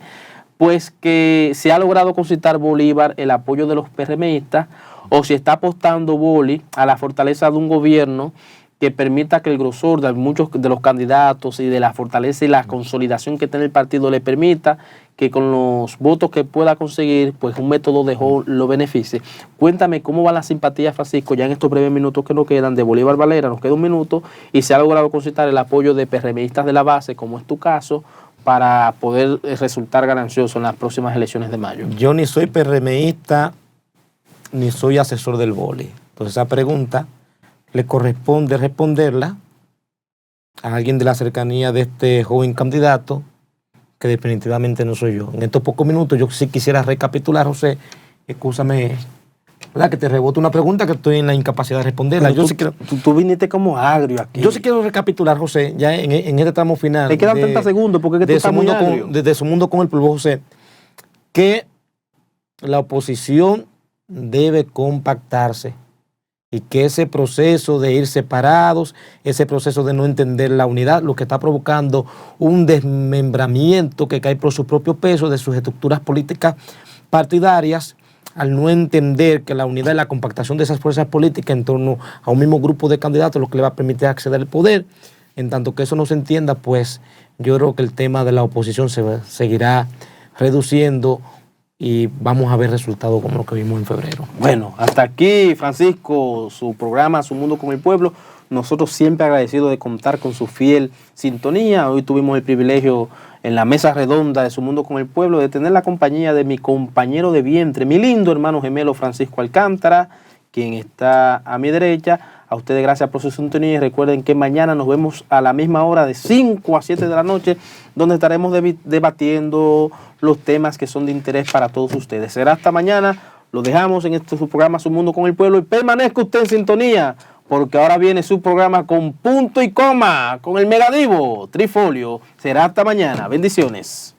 pues que se ha logrado concitar Bolívar el apoyo de los PRMistas, o si está apostando Boli a la fortaleza de un gobierno que permita que el grosor de muchos de los candidatos y de la fortaleza y la consolidación que tiene el partido le permita que con los votos que pueda conseguir, pues un método de Hall lo beneficie. Cuéntame cómo va la simpatía, Francisco, ya en estos breves minutos que nos quedan de Bolívar Valera, nos queda un minuto, y se ha logrado concitar el apoyo de PRMistas de la base, como es tu caso, para poder resultar ganancioso en las próximas elecciones de mayo. Yo ni soy PRMista, ni soy asesor del Boli. Entonces esa pregunta le corresponde responderla a alguien de la cercanía de este joven candidato, que definitivamente no soy yo. En estos pocos minutos yo sí quisiera recapitular, José, escúchame, ¿verdad? Que te rebote una pregunta que estoy en la incapacidad de responderla. Yo sí quiero, tú viniste como agrio aquí. Yo sí quiero recapitular, José, ya en este tramo final. Me quedan 30 segundos porque es que tú estás muy agrio. Desde Su Mundo con el Polvo, José, que la oposición debe compactarse y que ese proceso de ir separados, ese proceso de no entender la unidad, lo que está provocando un desmembramiento que cae por su propio peso de sus estructuras políticas partidarias, al no entender que la unidad y la compactación de esas fuerzas políticas en torno a un mismo grupo de candidatos es lo que le va a permitir acceder al poder. En tanto que eso no se entienda, pues yo creo que el tema de la oposición se seguirá reduciendo y vamos a ver resultados como lo que vimos en febrero. Bueno, hasta aquí, Francisco, su programa Su Mundo con el Pueblo. Nosotros siempre agradecidos de contar con su fiel sintonía. Hoy tuvimos el privilegio en la mesa redonda de Su Mundo con el Pueblo de tener la compañía de mi compañero de vientre, mi lindo hermano gemelo Francisco Alcántara, quien está a mi derecha. A ustedes gracias por su sintonía y recuerden que mañana nos vemos a la misma hora de 5 a 7 de la noche, donde estaremos debatiendo los temas que son de interés para todos ustedes. Será hasta mañana. Lo dejamos en este su programa Su Mundo con el Pueblo y permanezca usted en sintonía, porque ahora viene su programa con punto y coma, con el megadivo Trifolio. Será hasta mañana. Bendiciones.